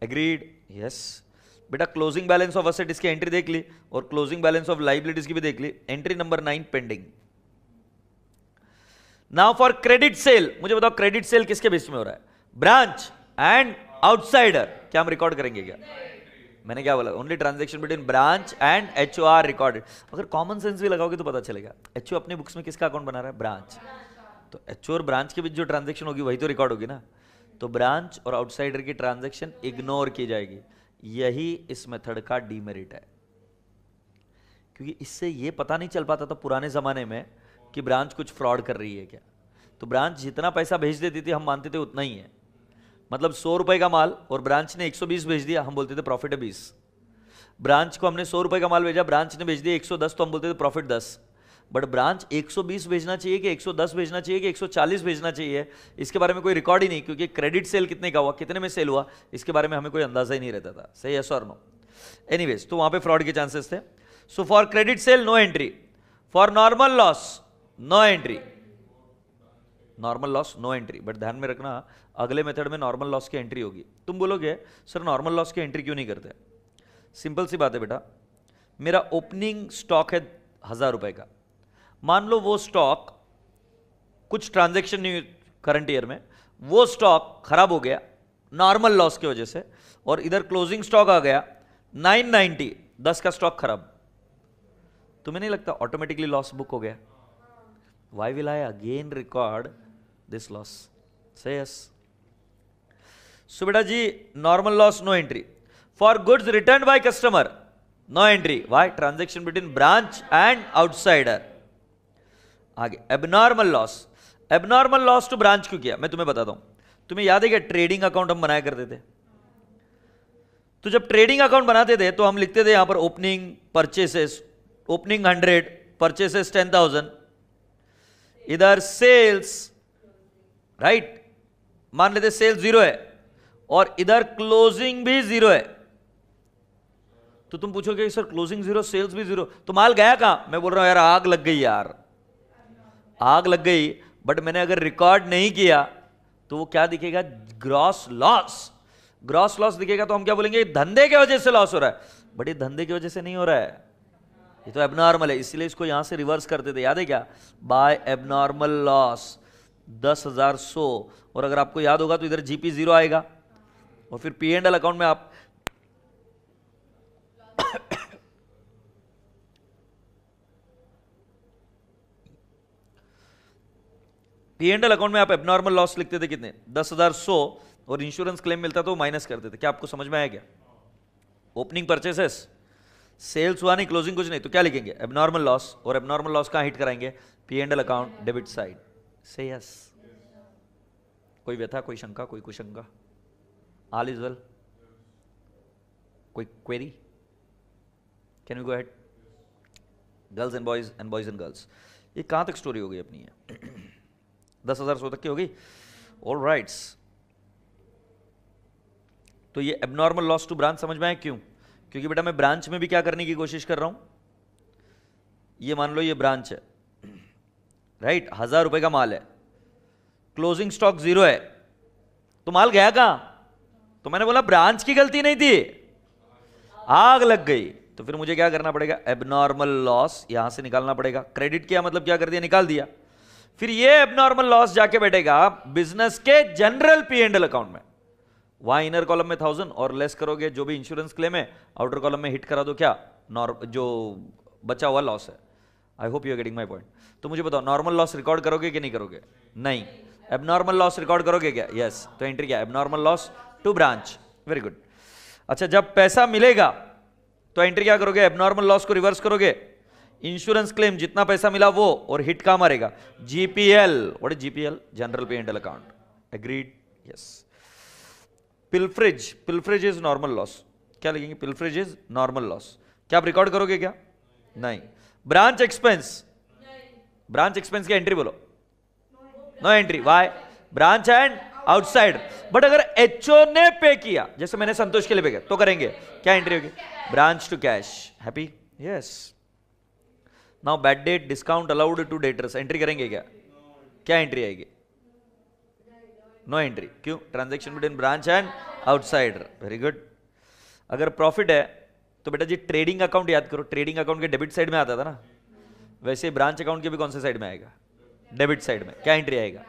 Agreed? Yes. बेटा क्लोजिंग बैलेंस ऑफ असेट इसकी एंट्री देख ली, और क्लोजिंग बैलेंस ऑफ लाइबिलिटीज की भी देख ली। Entry number 9 pending. Now for credit sale, मुझे बताओ क्रेडिट सेल किसके बेस में हो रहा है? Branch and outsider. क्या हम रिकॉर्ड करेंगे क्या? मैंने क्या बोला? Only transaction between branch and HO are recorded. अगर कॉमन सेंस भी लगाओगे तो पता चलेगा, एचओ अपनी बुक्स में किसका अकाउंट बना रहा है? ब्रांच। तो एचओ और ब्रांच के बीच जो ट्रांजैक्शन होगी वही तो रिकॉर्ड होगी ना। तो ब्रांच और आउटसाइडर की ट्रांजैक्शन इग्नोर की जाएगी। यही इस मेथड का डीमेरिट है, क्योंकि इससे ये पता नहीं चल पाता था पुराने जमाने में कि ब्रांच कुछ फ्रॉड कर रही है क्या। तो ब्रांच जितना पैसा भेज देती थी हम मानते थे उतना ही है, मतलब 100 रुपए का माल और ब्रांच ने 120 भेज दिया, हम बोलते थे प्रॉफिट है 20। ब्रांच को हमने 100 रुपए का माल भेजा, ब्रांच ने भेज दिया 110, तो हम बोलते थे प्रॉफिट 10। बट ब्रांच 120 भेजना चाहिए कि 110 भेजना चाहिए कि 140 भेजना चाहिए, इसके बारे में कोई रिकॉर्ड ही नहीं, क्योंकि क्रेडिट सेल कितने का हुआ, कितने में सेल हुआ, इसके बारे में हमें कोई अंदाजा ही नहीं रहता था। सही, यस और नो? एनीवेज, तो वहां पे फ्रॉड के चांसेस थे। So for credit sale no entry, for normal loss no entry, normal loss no entry. But ध्यान में रखना, अगले मेथड में नॉर्मल लॉस की एंट्री होगी। तुम बोलोगे सर नॉर्मल लॉस की एंट्री क्यों नहीं करते? सिंपल सी बात है बेटा, मेरा ओपनिंग स्टॉक है 1000 रुपए का, मान लो वो स्टॉक कुछ ट्रांजैक्शन नहीं करंट ईयर में, वो स्टॉक खराब हो गया नॉर्मल लॉस की वजह से, और इधर क्लोजिंग स्टॉक आ गया 990, 10 का स्टॉक खराब, तुम्हें नहीं लगता ऑटोमेटिकली लॉस बुक हो गया? Why will I again record this loss? Say yes. So बेटा जी, normal loss no entry. For goods returned by customer no entry. Why? Transaction between branch and outsider. आगे abnormal loss. Abnormal loss to branch क्यों किया? मैं तुम्हें बताता हूं। तुम्हें याद है क्या ट्रेडिंग अकाउंट हम बनाया करते थे? तो जब ट्रेडिंग अकाउंट बनाते थे तो हम लिखते थे यहां पर ओपनिंग परचेसेस, ओपनिंग 100, परचेसेस 10,000, इधर सेल्स, राइट, मान लेते सेल्स 0 है और इधर क्लोजिंग भी 0 है। तो तुम पूछोगे सर क्लोजिंग 0 सेल्स भी 0, तो माल गया कहां? मैं बोल रहा हूं यार आग लग गई, यार आग लग गई। बट मैंने अगर रिकॉर्ड नहीं किया तो वो क्या दिखेगा? Gross loss. ग्रॉस लॉस दिखेगा तो हम क्या बोलेंगे? धंधे की वजह से लॉस हो रहा है। बट ये धंधे की वजह से नहीं हो रहा है, ये तो एबनॉर्मल है, इसलिए इसको यहां से रिवर्स करते थे। याद है क्या? बाय एबनॉर्मल लॉस 10,100, और अगर आपको याद होगा तो इधर जीपी 0 आएगा, और फिर पी एंड एल अकाउंट में आप पी एंड एल अकाउंट में आप एबनॉर्मल लॉस लिखते थे कितने? 10,100, और इंश्योरेंस क्लेम मिलता तो माइनस करते थे। क्या आपको समझ में आया क्या? ओपनिंग परचेसेस, सेल्स हुआ नहीं, क्लोजिंग कुछ नहीं, तो क्या लिखेंगे? एबनॉर्मल लॉस, और एबनॉर्मल लॉस कहां हिट कराएंगे? P and L account, debit side. Say yes? कोई व्यथा, कोई शंका, कोई कुशंका? All is well? कोई query? Can we go ahead? Girls and boys and girls, ये कहां तक स्टोरी हो गई अपनी है? 10,100 तक की होगी। ऑल राइट्स, तो ये एबनॉर्मल लॉस टू ब्रांच समझ में आया क्यों? क्योंकि बेटा मैं ब्रांच में भी क्या करने की कोशिश कर रहा हूं, ये मान लो ये ब्रांच है, राइट, 1000 रुपए का माल है, क्लोजिंग स्टॉक 0 है, तो माल गया कहां? तो मैंने बोला ब्रांच की गलती नहीं थी, आग लग गई। तो फिर मुझे क्या करना पड़ेगा? एबनॉर्मल लॉस यहां से निकालना पड़ेगा। क्रेडिट किया मतलब क्या कर दिया? निकाल दिया। फिर ये एबनॉर्मल लॉस जाके बैठेगा बिजनेस के general P and L account में। वहां इनर कॉलम में 1000 और लेस करोगे जो भी इंश्योरेंस क्लेम है, आउटर कॉलम में हिट करा दो क्या? जो बचा हुआ लॉस है। I hope you are getting my point. तो मुझे बताओ नॉर्मल लॉस रिकॉर्ड करोगे कि नहीं करोगे? नहीं। एबनॉर्मल लॉस रिकॉर्ड करोगे क्या? यस। तो एंट्री क्या? Abnormal loss to branch. Very good. अच्छा, जब पैसा मिलेगा तो एंट्री क्या करोगे? एबनॉर्मल लॉस को रिवर्स करोगे, इंश्योरेंस क्लेम जितना पैसा मिला वो, और हिट कहां मारेगा? GPL. What is GPL? General P and L account. Agreed? Yes. Pilferage, pilferage is normal loss. क्या लिखेंगे? Pilferage is normal loss. क्या आप रिकॉर्ड करोगे क्या? नहीं। ब्रांच एक्सपेंस, ब्रांच एक्सपेंस की एंट्री बोलो। No entry. Y? Branch and outside. But अगर एचओ ने पे किया, जैसे मैंने संतोष के लिए पे किया, तो करेंगे क्या? एंट्री होगी branch to cash. Happy? Yes. Now bad debt discount allowed to debtors, entry करेंगे क्या? क्या एंट्री आएगी? No entry. क्यों? Transaction between branch and outsider. Very good. अगर प्रॉफिट है तो बेटा जी ट्रेडिंग अकाउंट याद करो, ट्रेडिंग अकाउंट के डेबिट साइड में आता था ना, वैसे ब्रांच अकाउंट के भी कौन से साइड में आएगा? डेबिट साइड में। क्या एंट्री आएगा?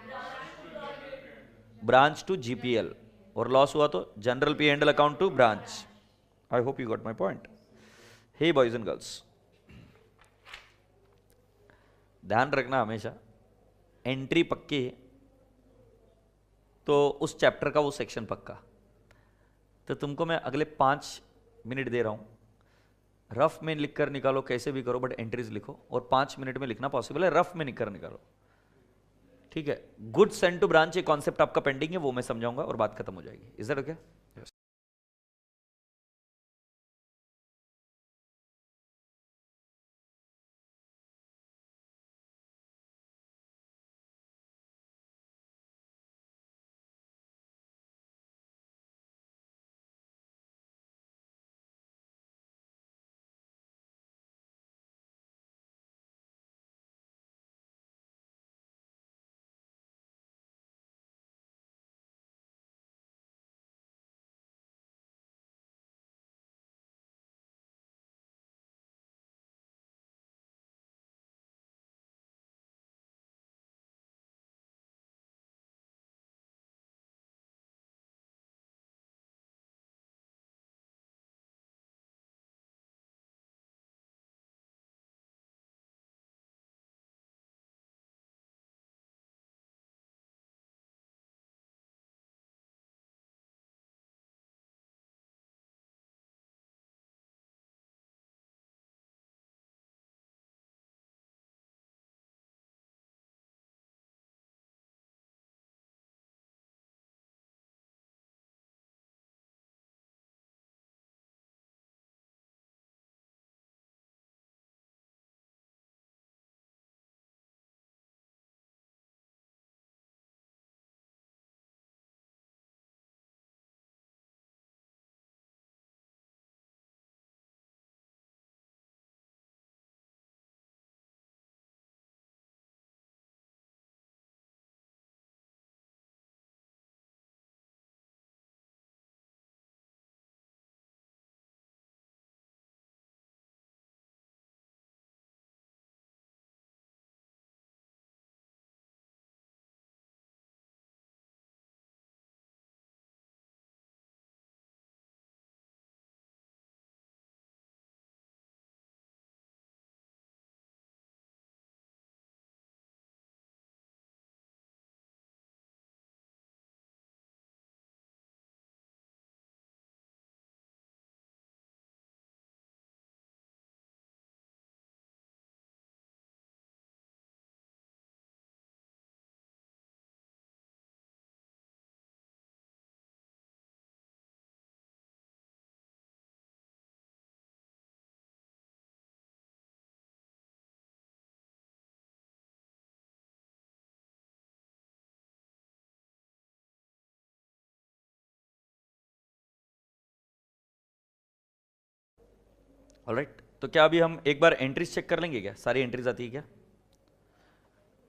Branch to GPL. और लॉस हुआ तो general P and L account to branch. I hope you got my point. Hey boys and girls, ध्यान रखना हमेशा, एंट्री पक्की तो उस चैप्टर का वो सेक्शन पक्का। तो तुमको मैं अगले 5 मिनट दे रहा हूं, रफ में लिख कर निकालो, कैसे भी करो, बट एंट्रीज लिखो, और 5 मिनट में लिखना पॉसिबल है, रफ में लिख कर निकालो, ठीक है? गुड सेंड टू ब्रांच, ये कॉन्सेप्ट आपका पेंडिंग है, वो मैं समझाऊंगा और बात खत्म हो जाएगी। Is that okay? ऑलराइट, तो क्या अभी हम एक बार एंट्रीज चेक कर लेंगे क्या? सारी एंट्रीज आती है क्या?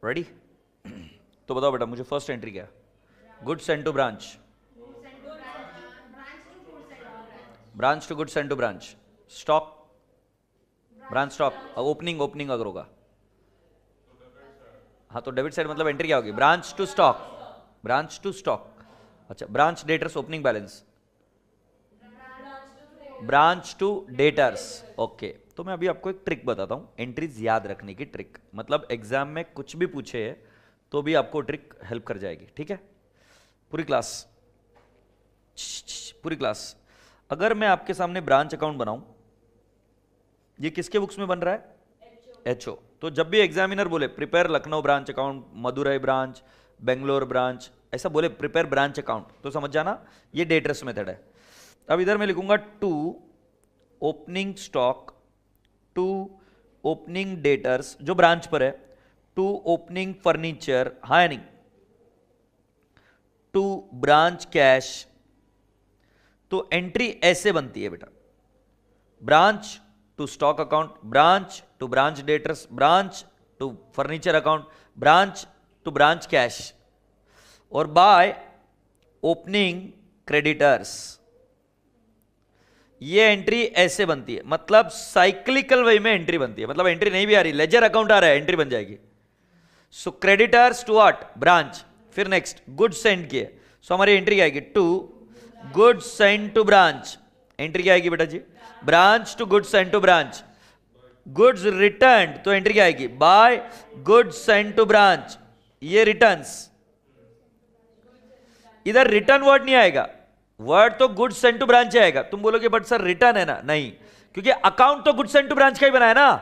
रेडी? तो बताओ बेटा, मुझे फर्स्ट एंट्री क्या? Goods and to branch, branch to goods and to branch, stock, branch stock, opening, opening अगर होगा, हाँ तो डेबिट साइड मतलब एंट्री क्या होगी? Branch to stock, branch to stock, अच्छा branch debtors opening balance, branch to debtors. Okay, तो मैं अभी आपको एक ट्रिक बताता हूं, एंट्रीज याद रखने की ट्रिक, मतलब एग्जाम में कुछ भी पूछे तो भी आपको ट्रिक हेल्प कर जाएगी, ठीक है? पूरी क्लास, पूरी क्लास, अगर मैं आपके सामने ब्रांच अकाउंट बनाऊं, ये किसके बुक्स में बन रहा है? एचओ। तो जब भी एग्जामिनर बोले prepare Lucknow branch account, Madurai branch, Bangalore branch, ऐसा बोले प्रिपेयर ब्रांच अकाउंट, तो समझ जाना ये डेटर्स मेथड है। अब इधर मैं लिखूंगा to opening stock, to opening debtors जो ब्रांच पर है, टू ओपनिंग फर्नीचर, हाँ या नहीं, टू ब्रांच कैश। तो एंट्री ऐसे बनती है बेटा, branch to stock account, branch to branch debtors, branch to furniture account, branch to branch cash, और बाय ओपनिंग क्रेडिटर्स। ये एंट्री ऐसे बनती है, मतलब साइक्लिकल वे में एंट्री बनती है, मतलब एंट्री नहीं भी आ रही, लेजर अकाउंट आ रहा है, एंट्री बन जाएगी। So creditors to what? Branch, फिर नेक्स्ट गुड्स सेंड किए, सो हमारी एंट्री क्या आएगी? To goods send to branch, entry क्या आएगी बेटा जी? Branch to goods send to branch. Goods return, तो एंट्री क्या आएगी? By goods send to branch, ये रिटर्न्स। इधर रिटर्न वर्ड नहीं आएगा, वर्ड तो गुड्स सेंड टू ब्रांच आएगा। तुम बोलोगे बट सर रिटर्न है ना, नहीं, क्योंकि अकाउंट तो गुड्स सेंड टू ब्रांच का ही बना है ना,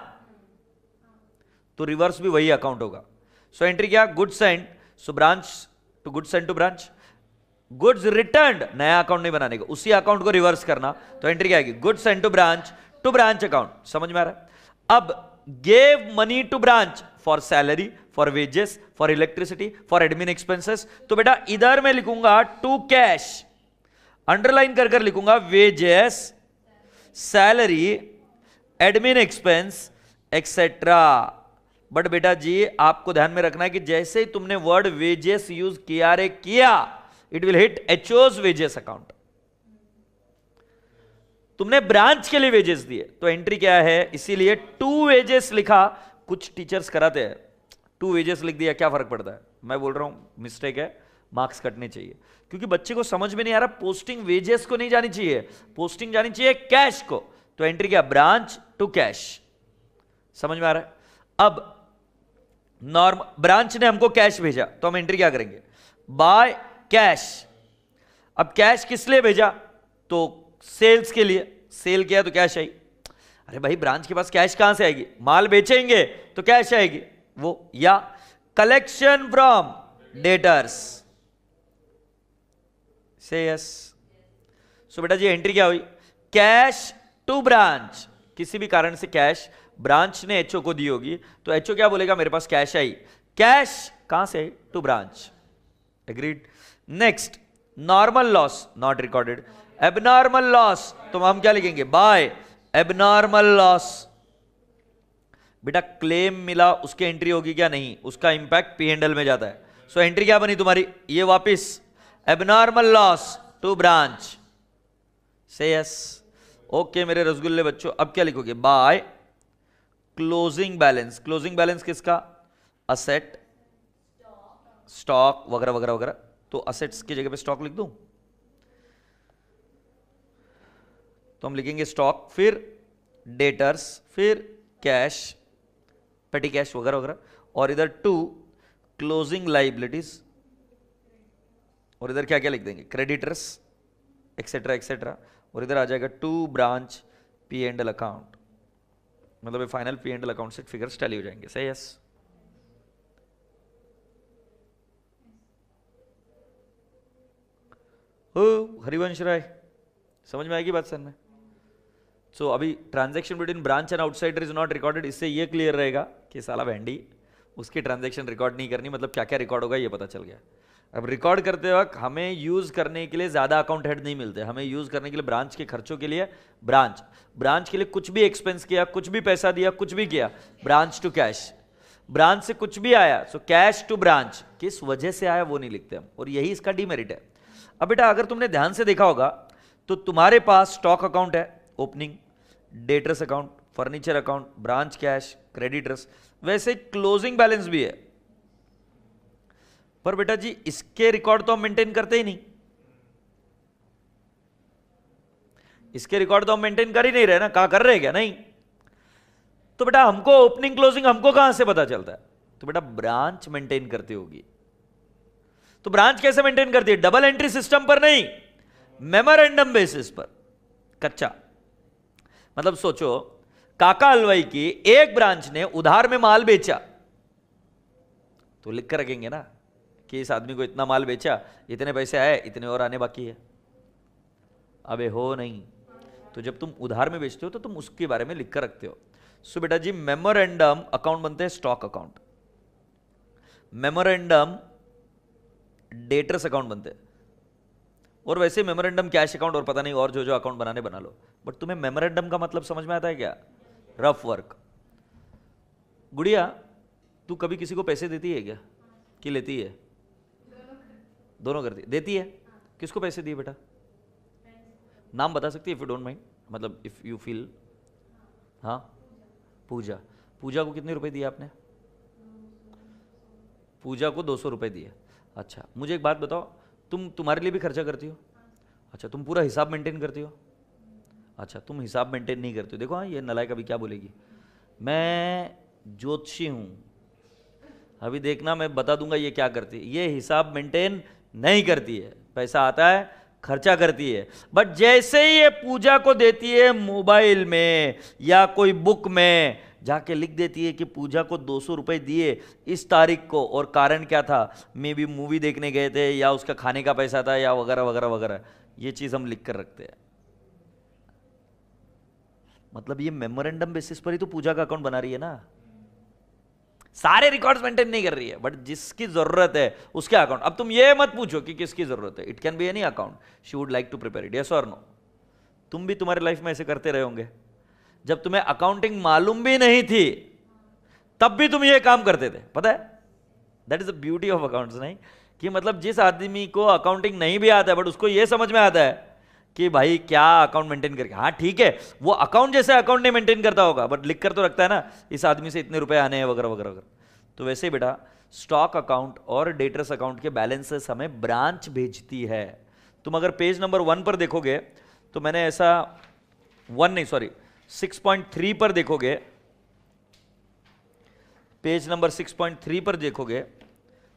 तो रिवर्स भी वही अकाउंट होगा। सो एंट्री क्या? Goods send, so branch to goods send to branch. Goods return, नया अकाउंट नहीं बनाने का, उसी अकाउंट को रिवर्स करना, तो एंट्री क्या आएगी? Goods send to branch account. समझ में आ रहा है? अब gave money to branch for salary, for wages, for electricity, for admin expenses. तो बेटा इधर मैं लिखूंगा टू कैश, अंडरलाइन कर लिखूंगा wages, salary, admin expense etcetera. But बेटा जी आपको ध्यान में रखना है कि जैसे ही तुमने वर्ड वेजेस यूज किया, it will hit HO's wages account. तुमने ब्रांच के लिए वेजेस दिए, तो एंट्री क्या है? इसीलिए टू वेजेस लिखा। कुछ टीचर्स कराते हैं टू वेजेस लिख दिया, क्या फर्क पड़ता है? मैं बोल रहा हूं मिस्टेक है, मार्क्स कटने चाहिए, क्योंकि बच्चे को समझ में नहीं आ रहा, पोस्टिंग वेजेस को नहीं जानी चाहिए, पोस्टिंग जानी चाहिए कैश को। तो एंट्री क्या? Branch to cash. समझ में आ रहा है? अब नॉर्मल ब्रांच ने हमको कैश भेजा, तो हम एंट्री क्या करेंगे? By cash. अब कैश किस लिए भेजा? तो सेल्स के लिए, सेल किया तो कैश आई। अरे भाई ब्रांच के पास कैश कहां से आएगी? माल बेचेंगे तो कैश आएगी वो। या कलेक्शन फ्रॉम डेटर्स, से यस। सो बेटा जी एंट्री क्या हुई? कैश टू ब्रांच, किसी भी कारण से कैश ब्रांच ने एचओ को दी होगी, तो एचओ क्या बोलेगा? मेरे पास कैश आई। कैश कहां से आई? To branch. Agreed. Next, normal loss not recorded, abnormal loss, तो हम क्या लिखेंगे? By abnormal loss. बेटा क्लेम मिला, उसकी एंट्री होगी क्या? नहीं, उसका इंपैक्ट पी एंड एल में जाता है। सो एंट्री क्या बनी तुम्हारी? ये वापिस एबनॉर्मल लॉस टू ब्रांच, से यस। ओके मेरे रसगुल्ले बच्चों, अब क्या लिखोगे? Bye closing balance. Closing balance किसका? असेट, स्टॉक वगैरह वगैरह वगैरह। तो असेट्स की जगह पे स्टॉक लिख दूं, तो हम लिखेंगे स्टॉक, फिर डेटर्स, फिर कैश, पेटी कैश वगैरह वगैरह, और इधर टू क्लोजिंग लाइबिलिटीज, और इधर क्या क्या लिख देंगे? क्रेडिटर्स एक्सेट्रा एक्सेट्रा, और इधर आ जाएगा to branch P and L account, मतलब ये final P and L account से फिगर्स टैली हो जाएंगे। सही? यस। हरिवंश राय, समझ में आएगी बात सर में? सो अभी transaction between branch and outsider is not recorded, इससे ये क्लियर रहेगा कि साला भेंडी, उसकी ट्रांजैक्शन रिकॉर्ड नहीं करनी, मतलब क्या क्या रिकॉर्ड होगा ये पता चल गया। अब रिकॉर्ड करते वक्त हमें यूज करने के लिए ज्यादा अकाउंट हेड नहीं मिलते, हमें यूज करने के लिए ब्रांच के खर्चों के लिए ब्रांच के लिए कुछ भी एक्सपेंस किया, कुछ भी पैसा दिया, कुछ भी किया, ब्रांच टू कैश, ब्रांच से कुछ भी आया सो कैश टू ब्रांच, किस वजह से आया वो नहीं लिखते हम, और यही इसका डीमेरिट है। अब बेटा अगर तुमने ध्यान से देखा होगा तो तुम्हारे पास स्टॉक अकाउंट है opening, debtors account, furniture account, branch cash, creditors, वैसे क्लोजिंग बैलेंस भी है। पर बेटा जी इसके रिकॉर्ड तो हम मेंटेन करते ही नहीं, इसके रिकॉर्ड तो हम मेंटेन कर ही नहीं रहे ना, कहां कर रहे क्या, नहीं। तो बेटा हमको ओपनिंग क्लोजिंग हमको कहां से पता चलता है, तो बेटा ब्रांच मेंटेन करती होगी। तो ब्रांच कैसे मेंटेन करती है, डबल एंट्री सिस्टम पर नहीं, मेमोरेंडम बेसिस पर, कच्चा। मतलब सोचो काका हलवाई की एक ब्रांच ने उधार में माल बेचा, तो लिख कर रखेंगे ना कि इस आदमी को इतना माल बेचा, इतने पैसे आए, इतने और आने बाकी है। अबे हो नहीं, तो जब तुम उधार में बेचते हो तो तुम उसके बारे में लिख कर रखते हो। सो बेटा जी मेमोरेंडम अकाउंट बनते हैं stock account, memorandum debtors account बनते हैं, और वैसे मेमोरेंडम कैश अकाउंट और पता नहीं और जो जो अकाउंट बनाने बना लो। बट तुम्हें मेमोरेंडम का मतलब समझ में आता है क्या, रफ वर्क। गुड़िया तू कभी किसी को पैसे देती है क्या, कि लेती है, दोनों करती है, देती है, किसको पैसे दिए बेटा, नाम बता सकती है इफ यू डोंट माइंड, मतलब इफ यू फील। हाँ पूजा, पूजा को कितने रुपए दिए आपने, पूजा को 200 रुपए दिए। अच्छा मुझे एक बात बताओ, तुम्हारे लिए भी खर्चा करती हो, अच्छा तुम पूरा हिसाब मेंटेन करती हो, अच्छा तुम हिसाब मेंटेन नहीं करती हो। देखो हाँ ये नलायक अभी क्या बोलेगी, मैं ज्योतिषी हूं, अभी देखना मैं बता दूंगा ये क्या करती है, ये हिसाब मेंटेन नहीं करती है, पैसा आता है खर्चा करती है। बट जैसे ही ये पूजा को देती है मोबाइल में या कोई बुक में जाके लिख देती है कि पूजा को 200 रुपए दिए इस तारीख को, और कारण क्या था, मे बी मूवी देखने गए थे या उसका खाने का पैसा था या वगैरह वगैरह वगैरह, ये चीज हम लिख कर रखते हैं। मतलब ये मेमोरेंडम बेसिस पर ही तो पूजा का अकाउंट बना रही है ना, सारे रिकॉर्ड्स मेंटेन नहीं कर रही है, बट जिसकी जरूरत है उसके अकाउंट। अब तुम ये मत पूछो कि किसकी जरूरत है, it can be any account she would like to prepare it, yes और नो। तुम भी तुम्हारे लाइफ में ऐसे करते रहे होंगे, जब तुम्हें अकाउंटिंग मालूम भी नहीं थी तब भी तुम ये काम करते थे, पता है। That is the beauty of accounts, नहीं कि मतलब जिस आदमी को अकाउंटिंग नहीं भी आता है बट उसको ये समझ में आता है कि भाई क्या अकाउंट मेंटेन करके, हाँ ठीक है वो अकाउंट जैसे अकाउंट नहीं मेंटेन करता होगा बट लिख कर तो रखता है ना, इस आदमी से इतने रुपए आने हैं वगैरह वगैरह वगैरह। तो वैसे बेटा स्टॉक अकाउंट और डेटर्स अकाउंट के बैलेंसेस हमें ब्रांच भेजती है। तुम अगर पेज नंबर 1 पर देखोगे तो मैंने ऐसा 6.3 पर देखोगे, पेज नंबर 6.3 पर देखोगे,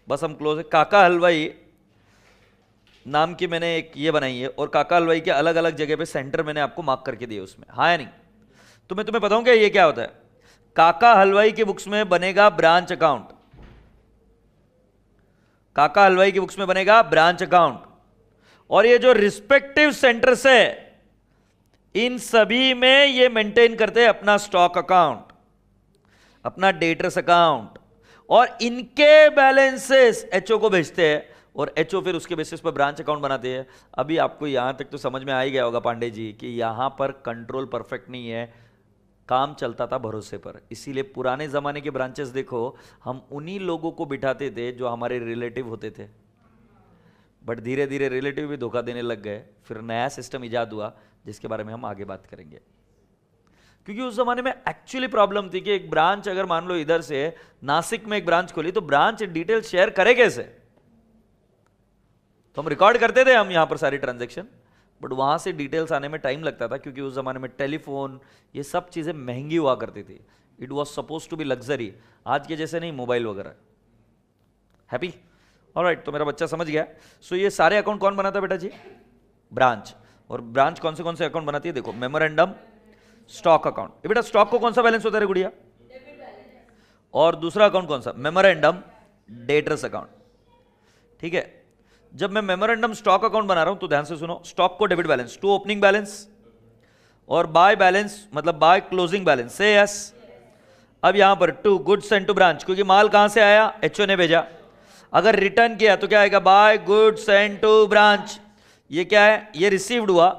बस हम क्लोज है, काका हलवाई नाम की मैंने एक ये बनाई है, और काका हलवाई के अलग अलग जगह पे सेंटर मैंने आपको मार्क करके दिए उसमें, हाँ या नहीं। तो मैं तुम्हें बताऊं क्या ये क्या होता है, काका हलवाई की बुक्स में बनेगा ब्रांच अकाउंट, काका हलवाई की बुक्स में बनेगा ब्रांच अकाउंट, और ये जो रिस्पेक्टिव सेंटर्स है इन सभी में ये मेंटेन करते हैं अपना स्टॉक अकाउंट, अपना डेटर्स अकाउंट, और इनके बैलेंसेस एचओ को भेजते हैं, और एचओ फिर उसके बेसिस पर ब्रांच अकाउंट बनाते हैं। अभी आपको यहां तक तो समझ में आ ही गया होगा पांडे जी कि यहां पर कंट्रोल परफेक्ट नहीं है, काम चलता था भरोसे पर। इसीलिए पुराने जमाने के ब्रांचेस देखो, हम उन्हीं लोगों को बिठाते थे जो हमारे रिलेटिव होते थे, बट धीरे धीरे रिलेटिव भी धोखा देने लग गए, फिर नया सिस्टम इजाद हुआ जिसके बारे में हम आगे बात करेंगे। क्योंकि उस जमाने में एक्चुअली प्रॉब्लम थी कि एक ब्रांच अगर मान लो इधर से नासिक में एक ब्रांच खोली तो ब्रांच डिटेल शेयर करे कैसे, तो हम रिकॉर्ड करते थे हम यहां पर सारी ट्रांजैक्शन, बट वहां से डिटेल्स आने में टाइम लगता था, क्योंकि उस जमाने में टेलीफोन ये सब चीजें महंगी हुआ करती थी, it was suppose to be luxury, आज के जैसे नहीं मोबाइल वगैरह। हैप्पी, ऑलराइट, तो मेरा बच्चा समझ गया। सो ये सारे अकाउंट कौन बनाता है बेटा जी, ब्रांच। और ब्रांच कौन से अकाउंट बनाती है, देखो मेमोरेंडम, स्टॉक अकाउंट, ये बेटा स्टॉक को कौन सा बैलेंस होता है रे गुड़िया, और दूसरा अकाउंट कौन सा, मेमोरेंडम डेटर्स अकाउंट, ठीक है। जब मैं मेमोरेंडम स्टॉक अकाउंट बना रहा हूं तो ध्यान से सुनो, स्टॉक को debit balance to opening balance, और बाय बैलेंस मतलब by closing balance say yes. अब यहां पर to goods and to branch, क्योंकि माल कहां से आया, एचओ ने भेजा। अगर रिटर्न किया तो क्या आएगा, by goods send to branch. ये क्या है, ये रिसीव्ड हुआ,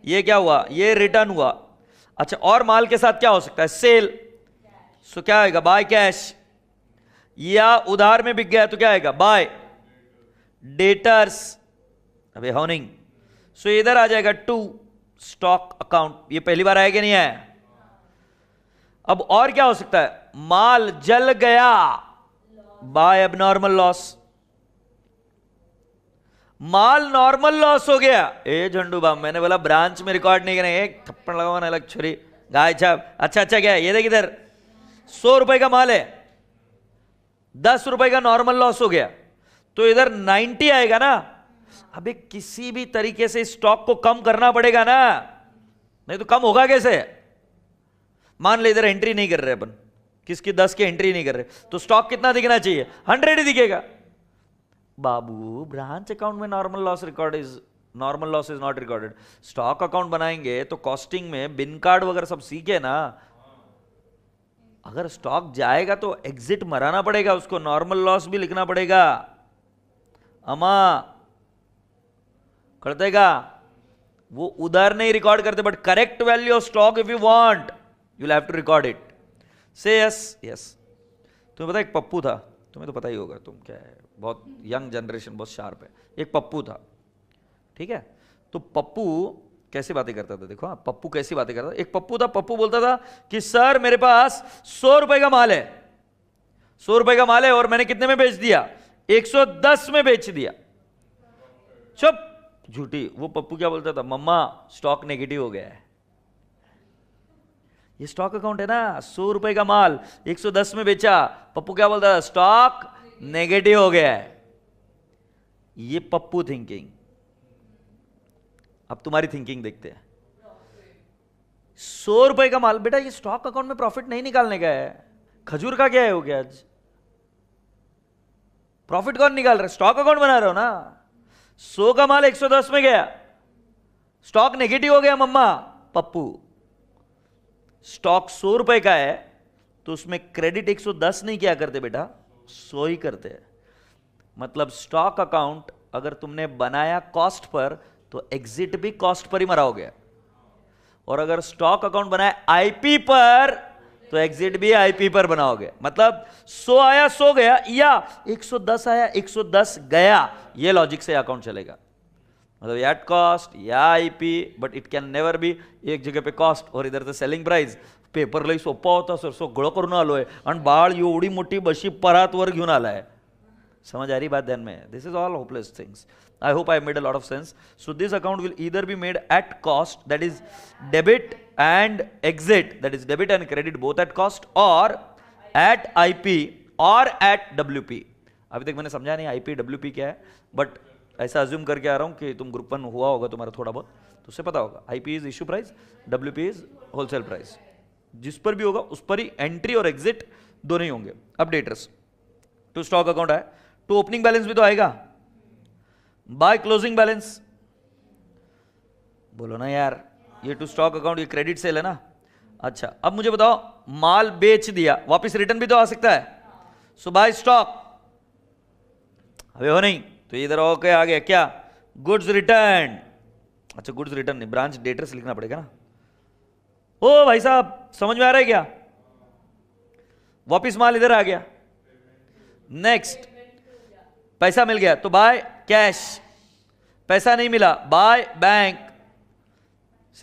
ये क्या हुआ, ये रिटर्न हुआ। अच्छा, और माल के साथ क्या हो सकता है, सेल, सो क्या आएगा, बाय कैश। या उधार में बिक गया तो क्या आएगा, बाय डेटर्स, अबे होनिंग, सो इधर आ जाएगा टू स्टॉक अकाउंट। ये पहली बार आएगा, नहीं आया। अब और क्या हो सकता है, माल जल गया, बाय एबनॉर्मल लॉस। माल नॉर्मल लॉस हो गया, ए झंडू बाम, मैंने बोला ब्रांच में रिकॉर्ड नहीं करेंगे, एक थप्पड़ लगाओ ना, अलग छुरी गाय छाप। अच्छा क्या है, ये देख इधर 100 रुपए का माल है, 10 रुपए का नॉर्मल लॉस हो गया, तो इधर 90 आएगा ना। अबे किसी भी तरीके से स्टॉक को कम करना पड़ेगा ना, नहीं तो कम होगा कैसे। मान ले इधर एंट्री नहीं कर रहे अपन, किसकी 10 की एंट्री नहीं कर रहे, तो स्टॉक कितना दिखना चाहिए, 100 ही दिखेगा। बाबू ब्रांच अकाउंट में normal loss is not recorded. Stock account बनाएंगे तो कॉस्टिंग में बिन कार्ड वगैरह सब सीखे ना। अगर स्टॉक जाएगा तो एग्जिट मराना पड़ेगा उसको, नॉर्मल लॉस भी लिखना पड़ेगा। अमा करतेगा, वो उधर नहीं रिकॉर्ड करते, but correct value of stock if you want you will have to record it. Say yes. तुम्हें पता एक पप्पू था, तुम्हें तो पता ही होगा, तुम क्या है, बहुत यंग जनरेशन, बहुत शार्प है। एक पप्पू था, ठीक है। तो पप्पू कैसी बातें करता था, देखो पप्पू कैसी बातें करता था। एक पप्पू था, पप्पू बोलता था कि सर मेरे पास 100 रुपए का माल है, 100 रुपए का माल है, और मैंने कितने में बेच दिया, 110 में बेच दिया। चुप, झूठी। वो पप्पू क्या बोलता था, मम्मा स्टॉक नेगेटिव हो गया है। ये स्टॉक अकाउंट है ना, 100 रुपए का माल 110 में बेचा, पप्पू क्या बोलता था, स्टॉक नेगेटिव हो गया है। ये पप्पू थिंकिंग। अब तुम्हारी थिंकिंग देखते हैं। 100 रुपए का माल, बेटा ये स्टॉक अकाउंट में प्रॉफिट नहीं निकालने का है, खजूर का क्या है हो गया आज, प्रॉफिट कौन निकाल रहा है, स्टॉक अकाउंट बना रहे हो ना। 100 का माल 110 में गया, स्टॉक नेगेटिव हो गया मम्मा। पप्पू, स्टॉक 100 रुपए का है तो उसमें क्रेडिट 110 नहीं किया करते बेटा, 100 ही करते हैं। मतलब स्टॉक अकाउंट अगर तुमने बनाया कॉस्ट पर तो एग्जिट भी कॉस्ट पर ही मराओगे, और अगर स्टॉक अकाउंट बनाया आईपी पर तो एग्जिट भी आईपी पर बनाओगे। मतलब 100 आया 100 गया, या 110 आया 110 गया, ये लॉजिक से अकाउंट चलेगा। मतलब एट कॉस्ट या IP, but it can never be एक जगह पे कॉस्ट और इधर तर सेलिंग प्राइस। पेपर लई सोपा होता सर, सगळं करून आलोय आणि बाळ एवढी मोठी बशी परात वर घेऊन आलाय। समझ आ रही बात ध्यान में? This is all hopeless things. I hope I made a lot of sense. So this account will either be made at cost, that is debit and exit, that is debit and credit both at cost, or at IP or at WP. अभी तक मैंने समझा नहीं IP WP क्या है, बट ऐसा अज्यूम करके आ रहा हूँ कि तुम ग्रुप 1 हुआ होगा तुम्हारा थोड़ा बहुत, तो उससे पता होगा। IP is issue price, WP is wholesale price. जिस पर भी होगा उस पर ही एंट्री और एग्जिट दोनों ही होंगे। अब डेटर्स टू स्टॉक अकाउंट है, टू ओपनिंग बैलेंस भी तो आएगा, बाय क्लोजिंग बैलेंस। बोलो ना यार, ये टू स्टॉक अकाउंट ये क्रेडिट सेल है ना। अच्छा अब मुझे बताओ, माल बेच दिया, वापस रिटर्न भी तो आ सकता है। सो बाय स्टॉक, अबे हो नहीं तो इधर ओके आ गया क्या, गुड्स रिटर्न। अच्छा गुड्स रिटर्न नहीं, ब्रांच डेटर्स लिखना पड़ेगा ना। ओ भाई साहब समझ में आ रहा है क्या, वापिस माल इधर आ गया। नेक्स्ट पैसा मिल गया तो बाय कैश, पैसा नहीं मिला by bank.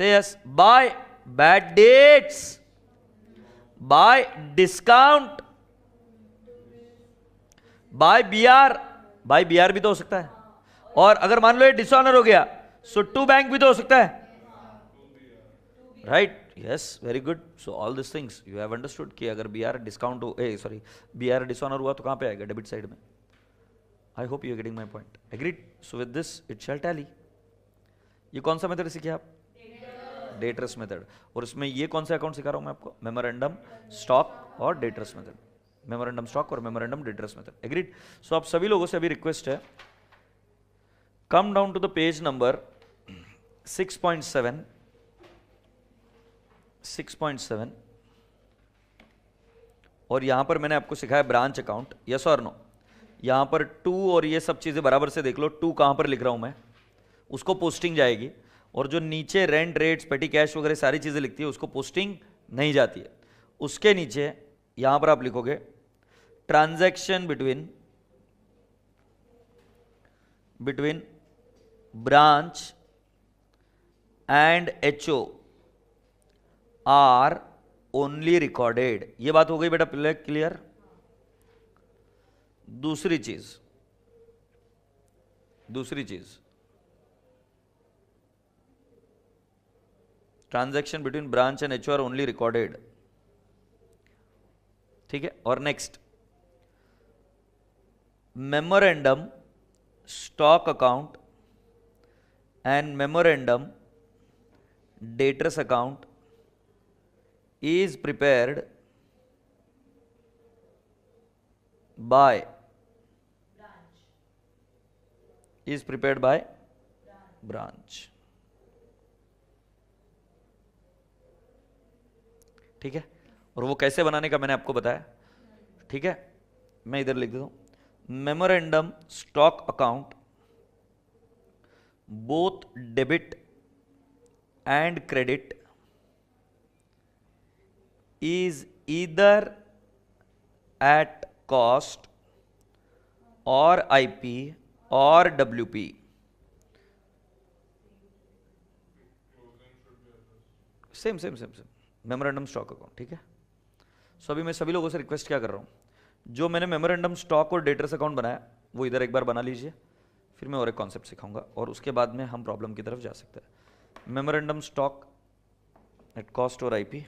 Say yes, by bad debts, by discount, by BR. By BR भी तो हो सकता है, और अगर मान लो ये डिसऑनर हो गया सो टू बैंक भी तो हो सकता है, right? Yes, very good. So all this things you have understood कि अगर बीआर डिस्काउंट हो, सॉरी बीआर डिसऑनर हुआ तो कहां पे आएगा, डेबिट साइड में। I hope you are getting my point. Agreed? So with this it shall tally. ये कौन सा मेथड सीखे आप? Debtors method. और इसमें ये कौन सा अकाउंट सिखा रहा हूं मैं आपको? मेमोरेंडम, स्टॉक और डेटर्स मेथड। मेमोरेंडम स्टॉक और memorandum debtors method. Agreed? So आप सभी लोगों से अभी रिक्वेस्ट है, come down to the page number 6.7 6.7, और यहां पर मैंने आपको सिखाया ब्रांच अकाउंट। यस और नो? यहां पर 2 और ये सब चीजें बराबर से देख लो, 2 कहां पर लिख रहा हूं मैं, उसको पोस्टिंग जाएगी, और जो नीचे रेंट, रेट्स, पेटी कैश वगैरह सारी चीजें लिखती है उसको पोस्टिंग नहीं जाती है। उसके नीचे यहां पर आप लिखोगे transaction between branch and HO are only recorded. ये बात हो गई बेटा क्लियर। दूसरी चीज transaction between branch and HO are only recorded, ठीक है। और next, memorandum stock account and memorandum debtors account is prepared by branch, ठीक है। और वो कैसे बनाने का मैंने आपको बताया, ठीक है। मैं इधर लिख देता हूं, memorandum stock account both debit and credit is either at cost or IP or WP. Same memorandum stock account, ठीक है। सो अभी मैं सभी लोगों से रिक्वेस्ट क्या कर रहा हूं, जो मैंने मेमोरेंडम स्टॉक और डेटर्स अकाउंट बनाया वो इधर एक बार बना लीजिए, फिर मैं और एक कॉन्सेप्ट सिखाऊंगा और उसके बाद में हम प्रॉब्लम की तरफ जा सकते हैं। मेमोरेंडम स्टॉक एट कॉस्ट और IP,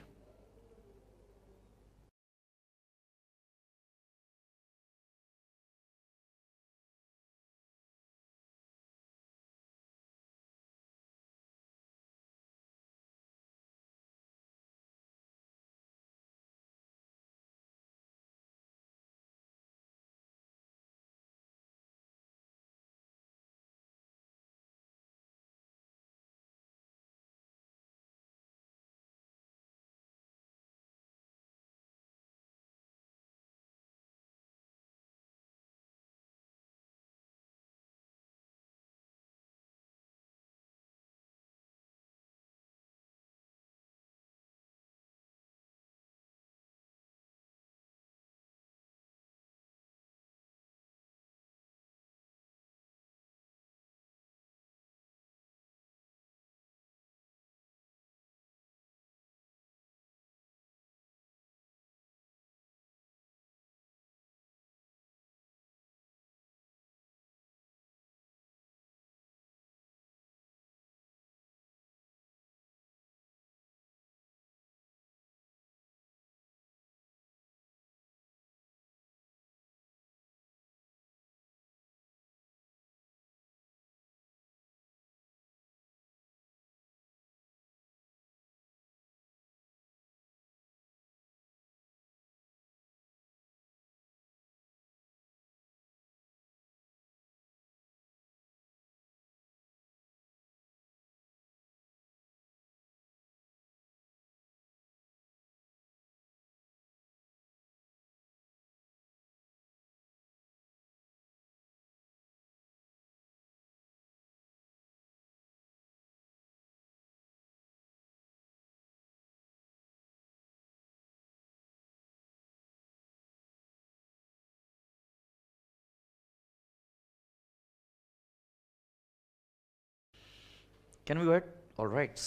can we go ahead? All right.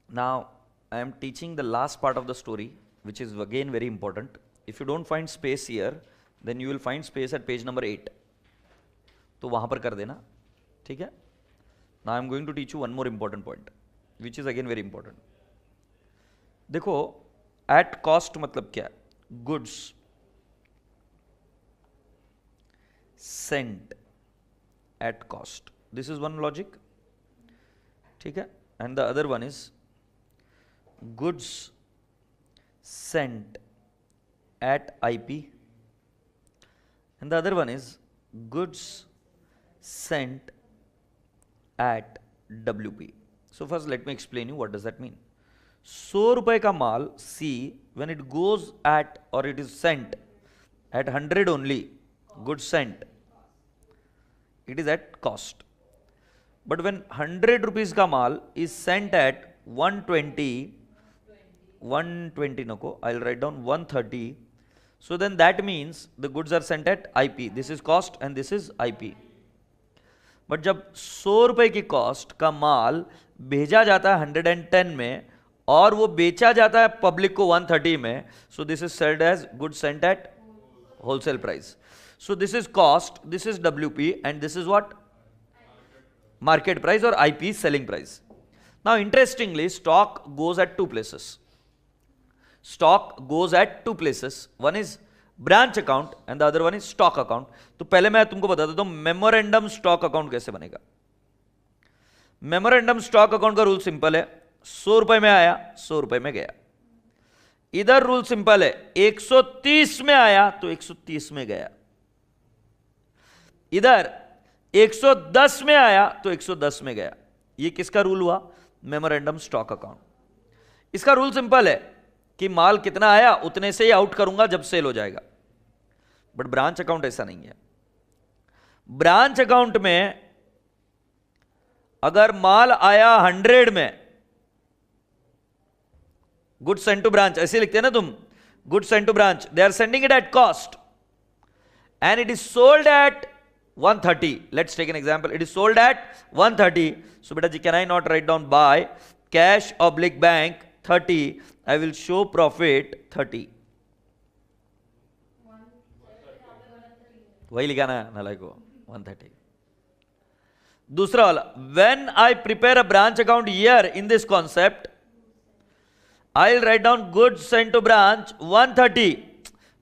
Now I am teaching the last part of the story, which is again very important. If you don't find space here, then you will find space at page number 8. तो वहां पर कर देना, ठीक है। Now I am going to teach you one more important point, which is again very important. देखो, at cost मतलब क्या? Goods sent at cost. This is one logic, ठीक है। And the other one is goods sent at IP, and the other one is goods sent at WP. So first let me explain you what does that mean. 100 रुपए का माल C when it goes at or it is sent at 100 only, good sent, it is at cost. But when 100 rupees का माल इज सेंट एट 120 नको, I will write down 130. So then that means the goods are sent at IP. This is cost and this is IP. But जब 100 रुपए की कॉस्ट का माल भेजा जाता है 110 में और वो बेचा जाता है पब्लिक को 130 में, so this is selled as good sent at wholesale price. So this is cost, this is WP and this is what, market price, और IP selling price. Now interestingly stock goes at two places. Stock goes at two places. One is branch account and the other one is stock account. तो पहले मैं तुमको बता देता हूं मेमोरेंडम स्टॉक अकाउंट कैसे बनेगा. मेमोरेंडम स्टॉक अकाउंट का रूल सिंपल है, 100 रुपए में आया 100 रुपए में गया. इधर रूल सिंपल है, 130 में आया तो 130 में गया. इधर 110 में आया तो 110 में गया. ये किसका रूल हुआ, मेमोरेंडम स्टॉक अकाउंट. इसका रूल सिंपल है कि माल कितना आया उतने से ही आउट करूंगा जब सेल हो जाएगा. बट ब्रांच अकाउंट ऐसा नहीं है. ब्रांच अकाउंट में अगर माल आया 100 में, गुड सेंट टू ब्रांच ऐसे लिखते हैं ना तुम, good sent to branch, they are sending it at cost and it is sold at 130. Let's take an example, it is sold at 130. So बेटा जी can I not write down by cash oblique bank 30, I will show profit 30. वही लिखा ना नालायक को 130. दूसरा वाला, when I prepare a branch account here in this concept, I'll write down goods sent to branch 130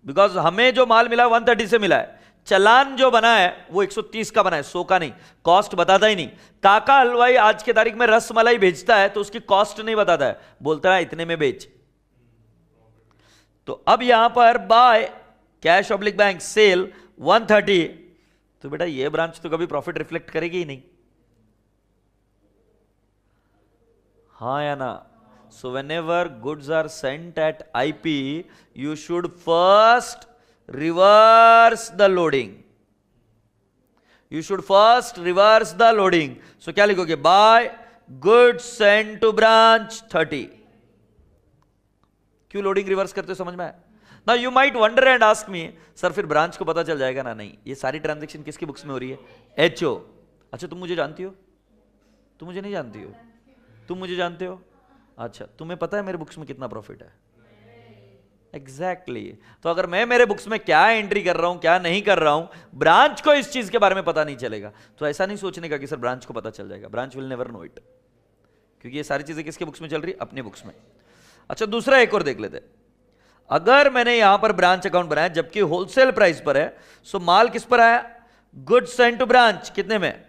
because हमें जो माल मिला 130 से मिला है. चलान जो बना है वो 130 का बना है, 100 का नहीं. कॉस्ट बताता ही नहीं. काका हलवाई आज के तारीख में रस मलाई भेजता है तो उसकी कॉस्ट नहीं बताता है, बोलता है इतने में बेच. तो अब यहां पर by cash oblique bank sale 130, तो बेटा ये ब्रांच तो कभी प्रॉफिट रिफ्लेक्ट करेगी ही नहीं. हाँ या ना. So whenever goods are sent at IP, you should first reverse the loading. You should first reverse the loading. So क्या लिखोगे, by goods sent to branch 30. क्यों लोडिंग रिवर्स करते हो समझ में आया. Now you might wonder and ask me, sir फिर ब्रांच को पता चल जाएगा ना. नहीं, ये सारी ट्रांजैक्शन किसकी बुक्स में हो रही है, HO. अच्छा तुम मुझे जानती हो, तुम मुझे नहीं जानती हो, तुम मुझे जानते हो. अच्छा तुम्हें पता है मेरे बुक्स में कितना प्रॉफिट है. एग्जैक्टली तो अगर मैं मेरे बुक्स में क्या एंट्री कर रहा हूं क्या नहीं कर रहा हूं, ब्रांच को इस चीज के बारे में पता नहीं चलेगा. तो ऐसा नहीं सोचने का कि सर ब्रांच को पता चल जाएगा. Branch will never know it, क्योंकि ये सारी चीजें किसके बुक्स में चल रही, अपने बुक्स में. अच्छा दूसरा एक और देख लेते. अगर मैंने यहां पर ब्रांच अकाउंट बनाया जबकि होलसेल प्राइस पर है, सो माल किस पर आया, गुड सेंट टू ब्रांच कितने में,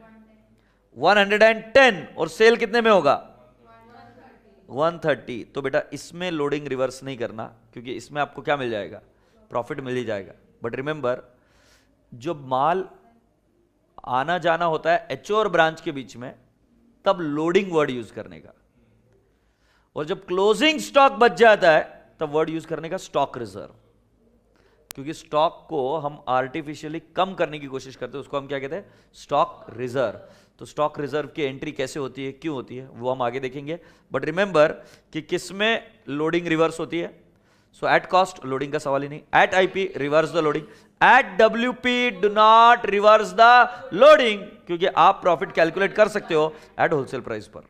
110, और सेल कितने में होगा 130. तो बेटा इसमें लोडिंग रिवर्स नहीं करना, क्योंकि इसमें आपको क्या मिल जाएगा, प्रॉफिट मिल ही जाएगा. बट रिमेंबर, जो माल आना जाना होता है HO और ब्रांच के बीच में, तब लोडिंग वर्ड यूज करने का, और जब क्लोजिंग स्टॉक बच जाता है तब वर्ड यूज करने का स्टॉक रिजर्व. क्योंकि स्टॉक को हम आर्टिफिशियली कम करने की कोशिश करते हैं, उसको हम क्या कहते हैं, स्टॉक रिजर्व. तो स्टॉक रिजर्व की एंट्री कैसे होती है, क्यों होती है, वो हम आगे देखेंगे. बट रिमेंबर कि किसमें लोडिंग रिवर्स होती है. सो एट कॉस्ट लोडिंग का सवाल ही नहीं, at IP reverse the loading, at WP do not reverse the loading, क्योंकि आप प्रॉफिट कैलकुलेट कर सकते हो एट होलसेल प्राइस पर.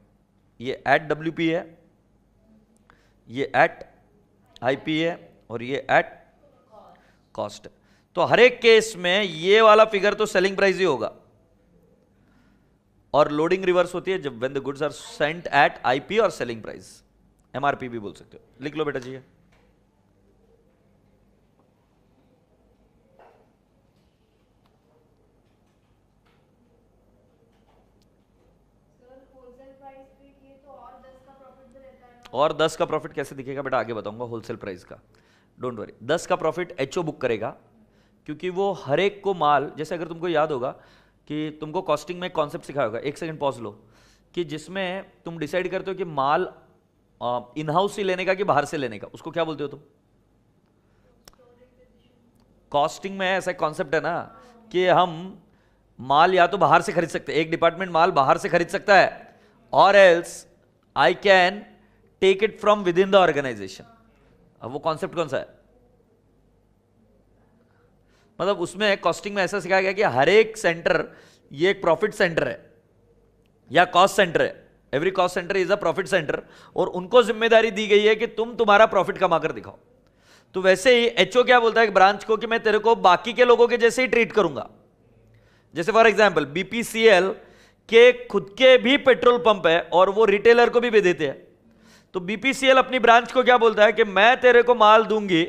ये एट WP है, ये एट IP है, और ये एट कॉस्ट है. तो हर एक केस में ये वाला फिगर तो सेलिंग प्राइस ही होगा, और लोडिंग रिवर्स होती है जब when the goods are sent at IP और सेलिंग प्राइस, MRP भी बोल सकते हो. लिख लो बेटा जी. और 10 का प्रॉफिट कैसे दिखेगा बेटा, आगे बताऊंगा होलसेल प्राइस का, डोंट वरी. 10 का प्रॉफिट HO बुक करेगा, क्योंकि वो हर एक को माल, जैसे अगर तुमको याद होगा कि तुमको कॉस्टिंग में कॉन्सेप्ट सिखाया होगा, एक सेकंड पॉज लो, कि जिसमें तुम डिसाइड करते हो कि माल इन हाउस से लेने का कि बाहर से लेने का, उसको क्या बोलते हो तुम, कॉस्टिंग में ऐसा कॉन्सेप्ट है ना कि हम माल या तो बाहर से खरीद सकते हैं, एक डिपार्टमेंट माल बाहर से खरीद सकता है, और else I can take it from within the organisation. अब वो कॉन्सेप्ट कौन सा है? मतलब उसमें कॉस्टिंग में ऐसा सिखाया गया कि हर एक सेंटर ये एक प्रॉफिट सेंटर है या कॉस्ट सेंटर है, every cost centre is a profit centre, और उनको जिम्मेदारी दी गई है कि तुम तुम्हारा प्रॉफिट कमाकर दिखाओ। तो वैसे ही एचओ क्या बोलता है ब्रांच को कि मैं तेरे को बाकी के लोगों के जैसे ही ट्रीट करूंगा। जैसे फॉर एग्जांपल बीपीसीएल के खुद के भी पेट्रोल पंप है और वो रिटेलर को भी देते हैं, तो बीपीसीएल अपनी ब्रांच को क्या बोलता है कि मैं तेरे को माल दूंगी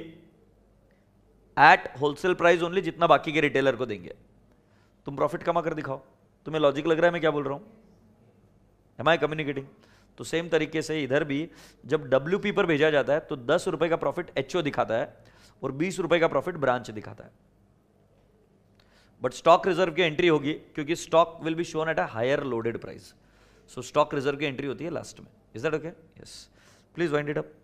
एट होलसेल प्राइस ओनली, जितना बाकी के रिटेलर को देंगे, तुम प्रॉफिट कमा कर दिखाओ। तुम्हें लॉजिक लग रहा है मैं क्या बोल रहा हूं? एम आई कम्युनिकेटिंग? तो सेम तरीके से इधर भी जब डब्ल्यूपी पर भेजा जाता है तो 10 रुपए का प्रॉफिट एचओ दिखाता है और 20 रुपए का प्रॉफिट ब्रांच दिखाता है। बट स्टॉक रिजर्व की एंट्री होगी क्योंकि stock will be shown at a higher loaded price, so stock reserve की एंट्री होती है लास्ट में। Is that okay? Yes, please wind it up.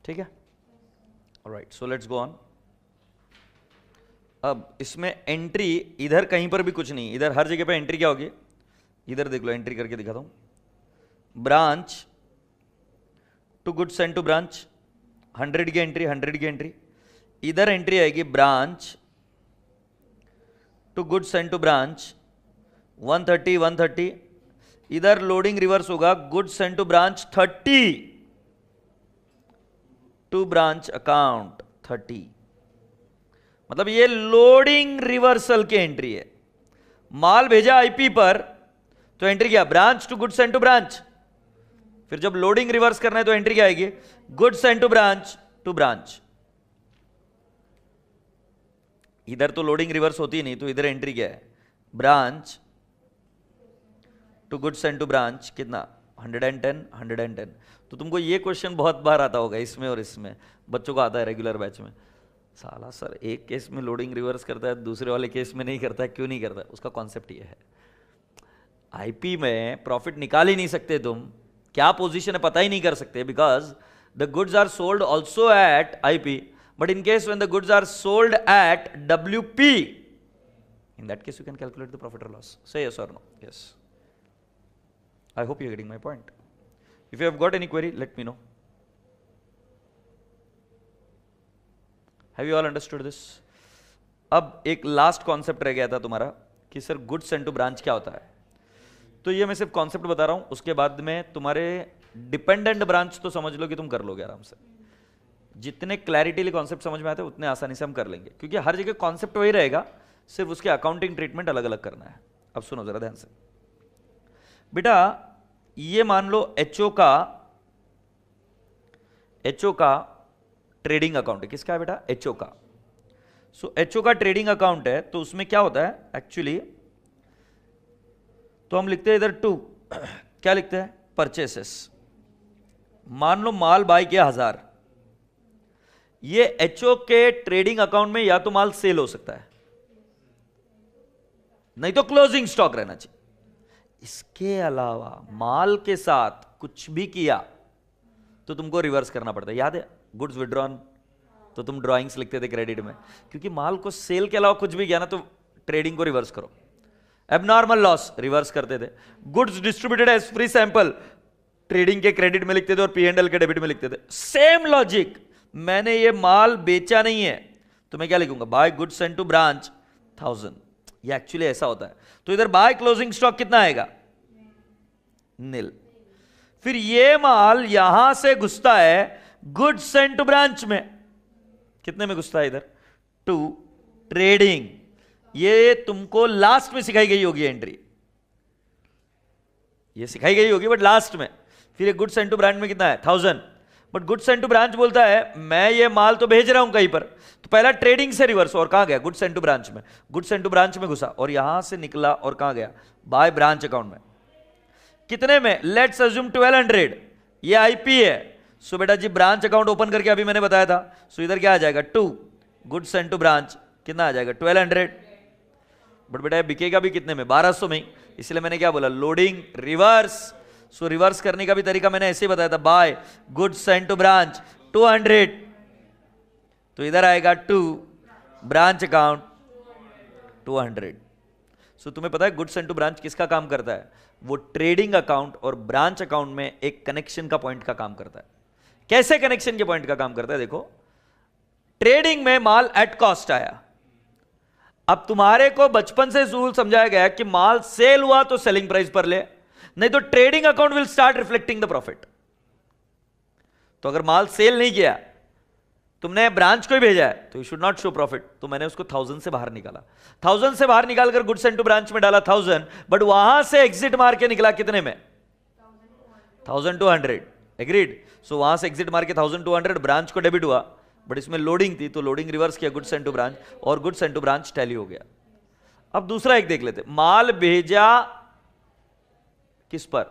ठीक है, alright, so let's go on. अब इसमें एंट्री इधर कहीं पर भी कुछ नहीं, इधर हर जगह पे एंट्री क्या होगी? इधर देख लो, एंट्री करके दिखाता हूं। Branch to goods and to branch, 100 की एंट्री, 100 की एंट्री। इधर एंट्री आएगी branch to goods and to branch 130, 130। इधर लोडिंग रिवर्स होगा goods and to branch 30 to branch account 30। मतलब ये लोडिंग रिवर्सल की एंट्री है। माल भेजा आईपी पर तो एंट्री क्या? Branch to goods and to branch. फिर जब लोडिंग रिवर्स करना है तो एंट्री क्या आएगी? Goods and to branch to branch. इधर तो लोडिंग रिवर्स होती नहीं, तो इधर एंट्री क्या है? Branch to goods and to branch कितना? 110, 110। तो तुमको ये क्वेश्चन बहुत बार आता होगा इसमें और इसमें, बच्चों को आता है रेगुलर बैच में। साला सर एक केस में लोडिंग रिवर्स करता है, दूसरे वाले केस में नहीं करता है, क्यों नहीं करता है? उसका कॉन्सेप्ट ये है, आईपी में प्रॉफिट निकाल ही नहीं सकते तुम, क्या पोजीशन है पता ही नहीं कर सकते, because the goods are sold also at IP, but in case when the goods are sold at WP, in that case you can calculate the profit और लॉस। से यस और no? Yes, I hope you're getting my point. If you have got any query, let me know. Have you all understood this? अब एक लास्ट कॉन्सेप्ट रह गया था तुम्हारा कि sir goods and to branch क्या होता है। तो ये मैं सिर्फ कॉन्सेप्ट बता रहा हूं, उसके बाद में तुम्हारे डिपेंडेंट ब्रांच तो समझ लो कि तुम कर लोगे आराम से। जितने क्लैरिटीली कॉन्सेप्ट समझ में आते हैं उतने आसानी से हम कर लेंगे, क्योंकि हर जगह कॉन्सेप्ट वही रहेगा, सिर्फ उसके अकाउंटिंग ट्रीटमेंट अलग अलग करना है। अब सुनो जरा ध्यान से बेटा, ये मान लो एचओ का ट्रेडिंग अकाउंट है। किसका है बेटा? एचओ का। सो एचओ का ट्रेडिंग अकाउंट है, तो उसमें क्या होता है एक्चुअली, तो हम लिखते हैं इधर टू, क्या लिखते हैं? परचेसेस। मान लो माल बाय किया 1000, ये एचओ के ट्रेडिंग अकाउंट में या तो माल सेल हो सकता है, नहीं तो क्लोजिंग स्टॉक रहना चाहिए। इसके अलावा माल के साथ कुछ भी किया तो तुमको रिवर्स करना पड़ता है। याद है गुड्स विड्रॉन, तो तुम ड्राइंग्स लिखते थे क्रेडिट में, क्योंकि माल को सेल के अलावा कुछ भी किया ना तो ट्रेडिंग को रिवर्स करो। एबनॉर्मल लॉस रिवर्स करते थे। Goods distributed as free sample trading के क्रेडिट में लिखते थे और पी&एल के डेबिट में लिखते थे। सेम लॉजिक, मैंने ये माल बेचा नहीं है तो मैं क्या लिखूंगा? By goods sent to branch 1000। ये एक्चुअली ऐसा होता है। तो इधर बाय क्लोजिंग स्टॉक कितना आएगा? नील। फिर ये माल यहां से घुसता है गुड्स सेंट टू ब्रांच में, कितने में घुसता है? इधर टू ट्रेडिंग। ये तुमको लास्ट में सिखाई गई होगी एंट्री, ये सिखाई गई होगी बट लास्ट में। फिर ये गुड्स सेंट टू ब्रांच में कितना है? 1000। But goods sent to branch बोलता है मैं ये माल तो भेज रहा हूं कहीं पर, तो पहला ट्रेडिंग से रिवर्स, और कहां गया? गुड्स सेंट टू ब्रांच में। गुड्स सेंट टू ब्रांच में घुसा और यहां से निकला और कहां गया? बाय ब्रांच अकाउंट में। कितने में? Let's assume 1200। ये आईपी है। सो बेटा जी ब्रांच अकाउंट ओपन करके अभी मैंने बताया था, सो इधर क्या आ जाएगा? To goods sent to branch, कितना आ जाएगा? 1200। बट बेटा ये बिकेगा भी कितने में? 1200 में। इसलिए मैंने क्या बोला? Loading reverse. सो रिवर्स करने का भी तरीका मैंने ऐसे ही बताया था, by goods sent to branch 200, तो इधर आएगा टू ब्रांच अकाउंट 200। सो तुम्हें पता है गुड्स सेंट टू ब्रांच किसका काम करता है? वो ट्रेडिंग अकाउंट और ब्रांच अकाउंट में एक कनेक्शन का पॉइंट का काम करता है। कैसे कनेक्शन के पॉइंट का काम करता है? देखो, ट्रेडिंग में माल एट कॉस्ट आया। अब तुम्हारे को बचपन से रूल समझाया गया कि माल सेल हुआ तो सेलिंग प्राइस पर ले, नहीं तो trading account will start reflecting the profit. तो अगर माल सेल नहीं किया, तुमने ब्रांच को ही भेजा है, तो you should not show profit. तो मैंने उसको 1000 से बाहर निकाला। 1000 से बाहर निकालकर गुड्स सेंट टू ब्रांच में डाला 1000, बट वहां से एग्जिट मार के निकला कितने में? 1200। एग्रीड। सो वहां से एग्जिट मार के 1200 ब्रांच को डेबिट हुआ, बट इसमें लोडिंग थी तो लोडिंग रिवर्स किया गुड्स सेंट टू ब्रांच, और goods sent to branch tally हो गया। अब दूसरा एक देख लेते। माल भेजा किस पर?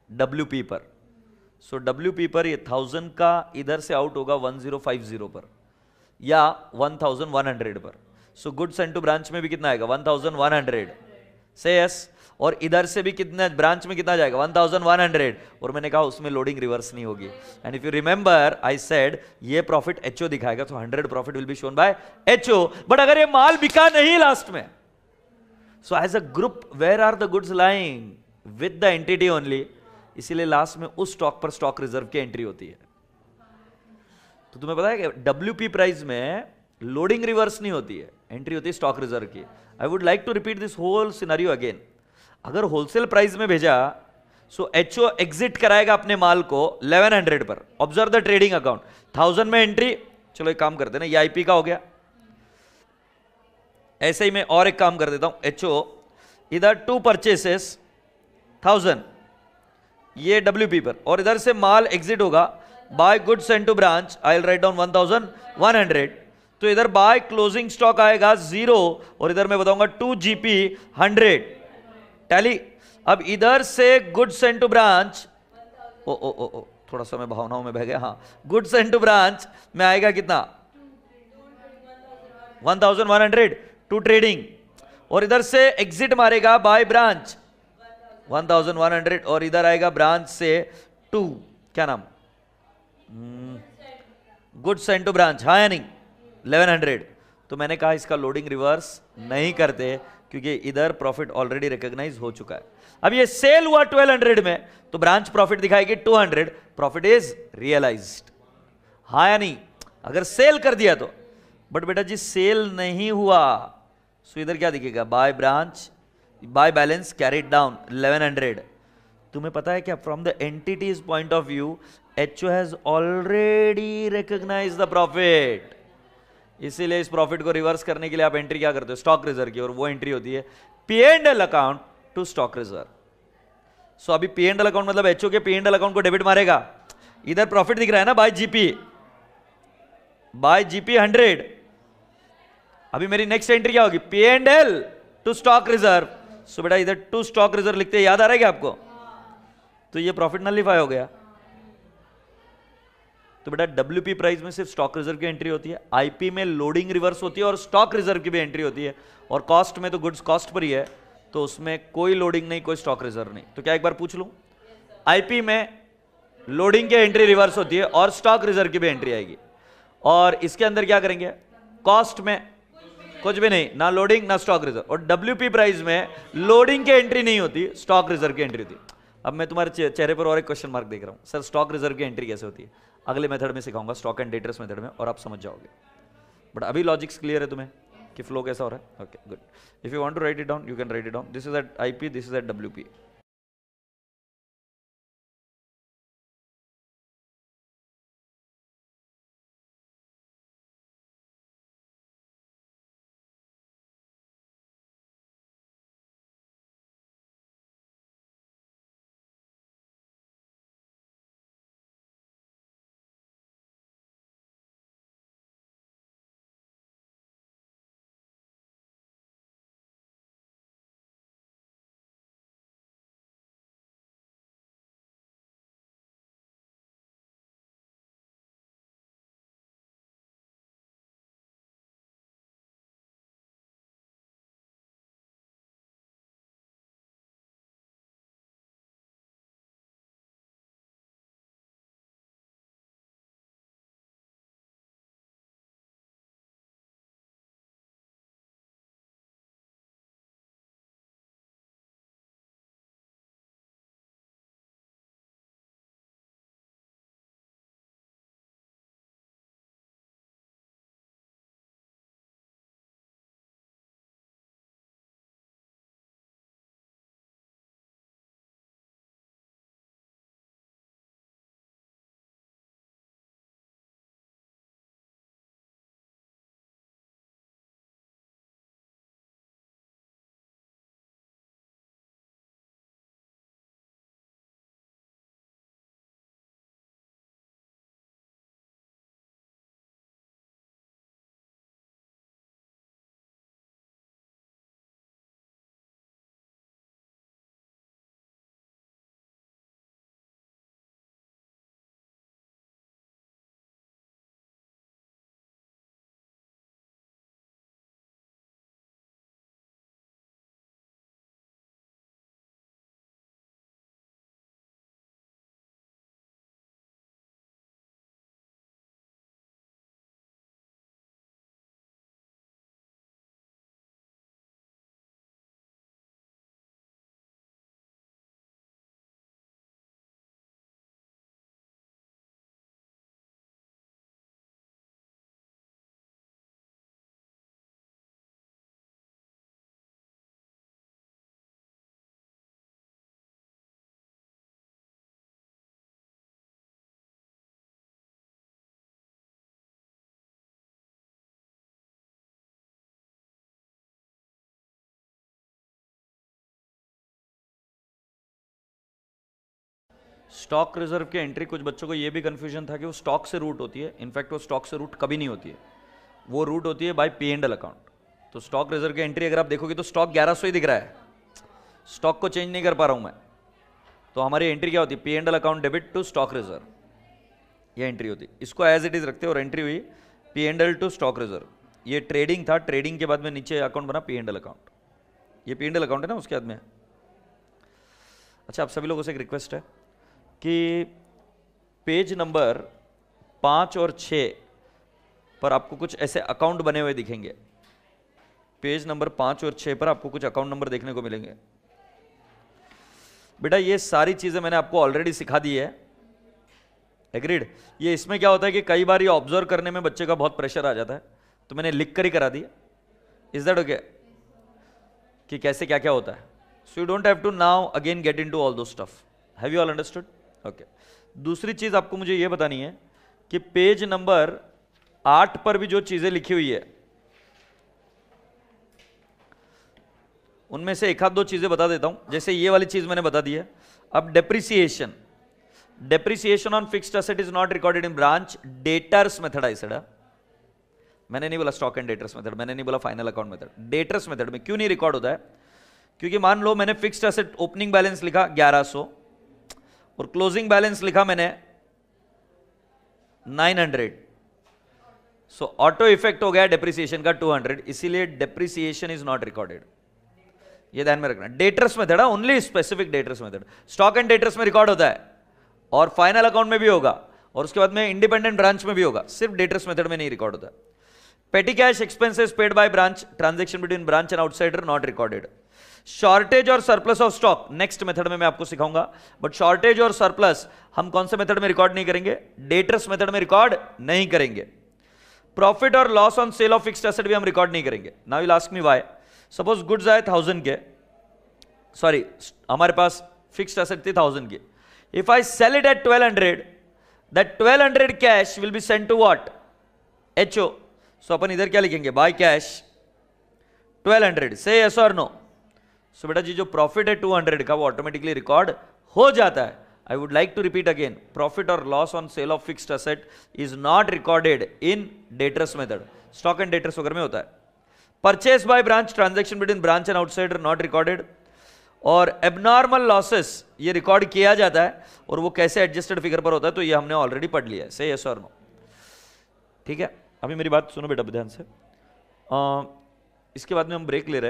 WP पर। सो WP पर ये 1000 का इधर से आउट होगा 1050 पर या 1100 पर। So goods sent to branch में भी कितना आएगा? 1100 से यस। और इधर से भी कितना ब्रांच में कितना जाएगा? 1100। और मैंने कहा उसमें लोडिंग रिवर्स नहीं होगी। And if you remember I said ये प्रॉफिट एचओ दिखाएगा, तो 100 profit will be shown by HO. But अगर ये माल बिका नहीं लास्ट में, so as a group where are the goods lying? With the entity only. इसीलिए लास्ट में उस स्टॉक पर स्टॉक रिजर्व की एंट्री होती है। तो तुम्हें पता है कि WP प्राइस में लोडिंग रिवर्स नहीं होती है, एंट्री होती है स्टॉक रिजर्व की। I would like to repeat this whole scenario again. अगर होलसेल प्राइस में भेजा, सो एचओ एग्जिट कराएगा अपने माल को 1100 पर। ऑब्जर्व द ट्रेडिंग अकाउंट, 1000 में एंट्री। चलो एक काम करते हैं ना, ये आईपी का हो गया। ऐसे ही मैं और एक काम कर देता हूं। एचओ इधर टू परचेसेस 1000, ये WP पर, और इधर से माल एग्जिट होगा by goods sent to branch. I will write down 1100। तो इधर बाय क्लोजिंग स्टॉक आएगा 0, और इधर मैं बताऊंगा 2GP 100 टैली। अब इधर से गुड्स सेंट टू ब्रांच, ओ थोड़ा सा मैं भावनाओं में बह गया। हाँ, गुड्स सेंट टू ब्रांच में आएगा कितना? 1100 टू ट्रेडिंग, और इधर से एग्जिट मारेगा बाय ब्रांच 1100, और इधर आएगा ब्रांच से टू, क्या नाम? गुड्स सेंट टू ब्रांच, हाँ या नहीं? 1100। तो मैंने कहा इसका लोडिंग रिवर्स नहीं करते, क्योंकि इधर प्रॉफिट ऑलरेडी रिकॉग्नाइज हो चुका है। अब ये सेल हुआ 1200 में, तो ब्रांच प्रॉफिट दिखाएगी 200, प्रॉफिट इज रियलाइज्ड, हाँ या नहीं? अगर सेल कर दिया तो। बट बेटा जी सेल नहीं हुआ, सो इधर क्या दिखेगा? By branch, by balance carried down 1100। तुम्हें पता है क्या? From the entity's point of view, HO has already recognise the profit. इसीलिए इस प्रॉफिट को रिवर्स करने के लिए आप एंट्री क्या करते हो? स्टॉक रिजर्व की, और वो एंट्री होती है P&L account to stock reserve. So अभी पी एंड एल अकाउंट मतलब एचओ के पी एंड एल अकाउंट को डेबिट मारेगा, इधर प्रॉफिट दिख रहा है ना बाय जीपी 100। अभी मेरी नेक्स्ट एंट्री क्या होगी, P and L to stock reserve. So बेटा इधर टू स्टॉक रिजर्व लिखते याद आ रहा है क्या आपको, तो ये प्रॉफिट नलिफाई हो गया। तो बेटा डब्ल्यूपी प्राइस में सिर्फ स्टॉक रिजर्व की एंट्री होती है, आईपी में लोडिंग रिवर्स होती है और स्टॉक रिजर्व की भी एंट्री होती है, और कॉस्ट में तो गुड्स कॉस्ट पर ही है, तो उसमें कोई लोडिंग नहीं कोई स्टॉक रिजर्व नहीं। तो क्या एक बार पूछ लूं, आईपी में लोडिंग की एंट्री रिवर्स होती है और स्टॉक रिजर्व की भी एंट्री आएगी, और इसके अंदर क्या करेंगे, कॉस्ट में कुछ भी नहीं, ना लोडिंग ना स्टॉक रिजर्व, और डब्ल्यूपी प्राइस में लोडिंग की एंट्री नहीं होती, स्टॉक रिजर्व की एंट्री होती। अब मैं तुम्हारे चेहरे पर और एक क्वेश्चन मार्क देख रहा हूं, सर स्टॉक रिजर्व की एंट्री कैसे होती है, अगले मेथड में सिखाऊंगा, स्टॉक एंड डेटर्स मेथड में, और आप समझ जाओगे। बट अभी लॉजिक्स क्लियर है तुम्हें कि फ्लो कैसा हो रहा है, okay good. If you want to write it down you can write it down, this is at IP, this is at WP. Stock reserve की एंट्री, कुछ बच्चों को यह भी कंफ्यूजन था कि वो स्टॉक से रूट होती है, इनफैक्ट वो स्टॉक से रूट कभी नहीं होती है, वो रूट होती है by P and L account. तो स्टॉक रिजर्व की एंट्री अगर आप देखोगे तो स्टॉक 1100 ही दिख रहा है, स्टॉक को चेंज नहीं कर पा रहा हूं मैं, तो हमारी एंट्री क्या होती है, P and L account debit to stock reserve, ये एंट्री होती है। इसको एज इट इज रखते हैं और एंट्री हुई P and L to stock reserve. ये ट्रेडिंग था, ट्रेडिंग के बाद में नीचे अकाउंट बना पी एंड एल अकाउंट, ये पी एंड एल अकाउंट है ना उसके बाद में। अच्छा, आप सभी लोगों से एक रिक्वेस्ट है कि पेज नंबर 5 और 6 पर आपको कुछ ऐसे अकाउंट बने हुए दिखेंगे, पेज नंबर 5 और 6 पर आपको कुछ अकाउंट नंबर देखने को मिलेंगे। बेटा ये सारी चीजें मैंने आपको ऑलरेडी सिखा दी है, एग्रीड। ये इसमें क्या होता है कि कई बार ये ऑब्जर्व करने में बच्चे का बहुत प्रेशर आ जाता है, तो मैंने लिख कर ही करा दिया। इज दैट ओके कि कैसे क्या क्या होता है, so you don't have to now again get into all those stuff. Have you all understood? Okay. दूसरी चीज आपको मुझे ये बतानी है कि पेज नंबर 8 पर भी जो चीजें लिखी हुई है, उनमें से एक आध दो चीजें बता देता हूं, जैसे ये वाली चीज मैंने बता दी है। अब depreciation, depreciation on fixed asset is not recorded in branch debtors method. I said, मैंने नहीं बोला स्टॉक एंड डेटर्स मेथड, मैंने नहीं बोला final account method, debtors method में क्यों नहीं रिकॉर्ड होता है? क्योंकि मान लो मैंने फिक्स्ड एसेट ओपनिंग बैलेंस लिखा 1100 और क्लोजिंग बैलेंस लिखा मैंने 900, सो ऑटो इफेक्ट हो गया डेप्रिसिएशन का 200, इसीलिए डेप्रिसिएशन इज नॉट रिकॉर्डेड। ये ध्यान में रखना। डेटर्स मेथड है, only specific debtors method. Stock and debtors में रिकॉर्ड होता है और फाइनल अकाउंट में भी होगा और उसके बाद में इंडिपेंडेंट ब्रांच में भी होगा, सिर्फ डेटर्स मेथड में नहीं रिकॉर्ड होता। Petty cash expenses paid by branch, transaction between branch and outsider not recorded. Shortage और surplus of stock next method में मैं आपको सिखाऊंगा, बट शॉर्टेज और सरप्लस हम कौन से मेथड में रिकॉर्ड नहीं करेंगे? डेटर्स मेथड में रिकॉर्ड नहीं करेंगे। प्रॉफिट और loss on sale of fixed asset भी हम रिकॉर्ड नहीं करेंगे। Now will ask me why. Suppose goods आए 1000 के, सॉरी हमारे पास फिक्स्ड एसेट थी 1000 की। If I sell it at 1200, that 1200 cash will be sent to what? HO. So अपन इधर क्या लिखेंगे? बाय कैश 1200, से यस और नो। सो बेटा जी जो प्रॉफिट है 200 का वो ऑटोमेटिकली रिकॉर्ड हो जाता है। I would like to repeat again, profit और loss on sale of fixed asset is not recorded in debtors method, stock and debtors वगैरह में होता है। Purchase by branch, transaction between branch and outsider not recorded. और एबनॉर्मल लॉसेस ये रिकॉर्ड किया जाता है और वो कैसे एडजस्टेड फिगर पर होता है, तो ये हमने ऑलरेडी पढ़ लिया है, से यस और नो। ठीक है, अभी मेरी बात सुनो बेटा ध्यान से। इसके बाद में हम ब्रेक ले रहे हैं।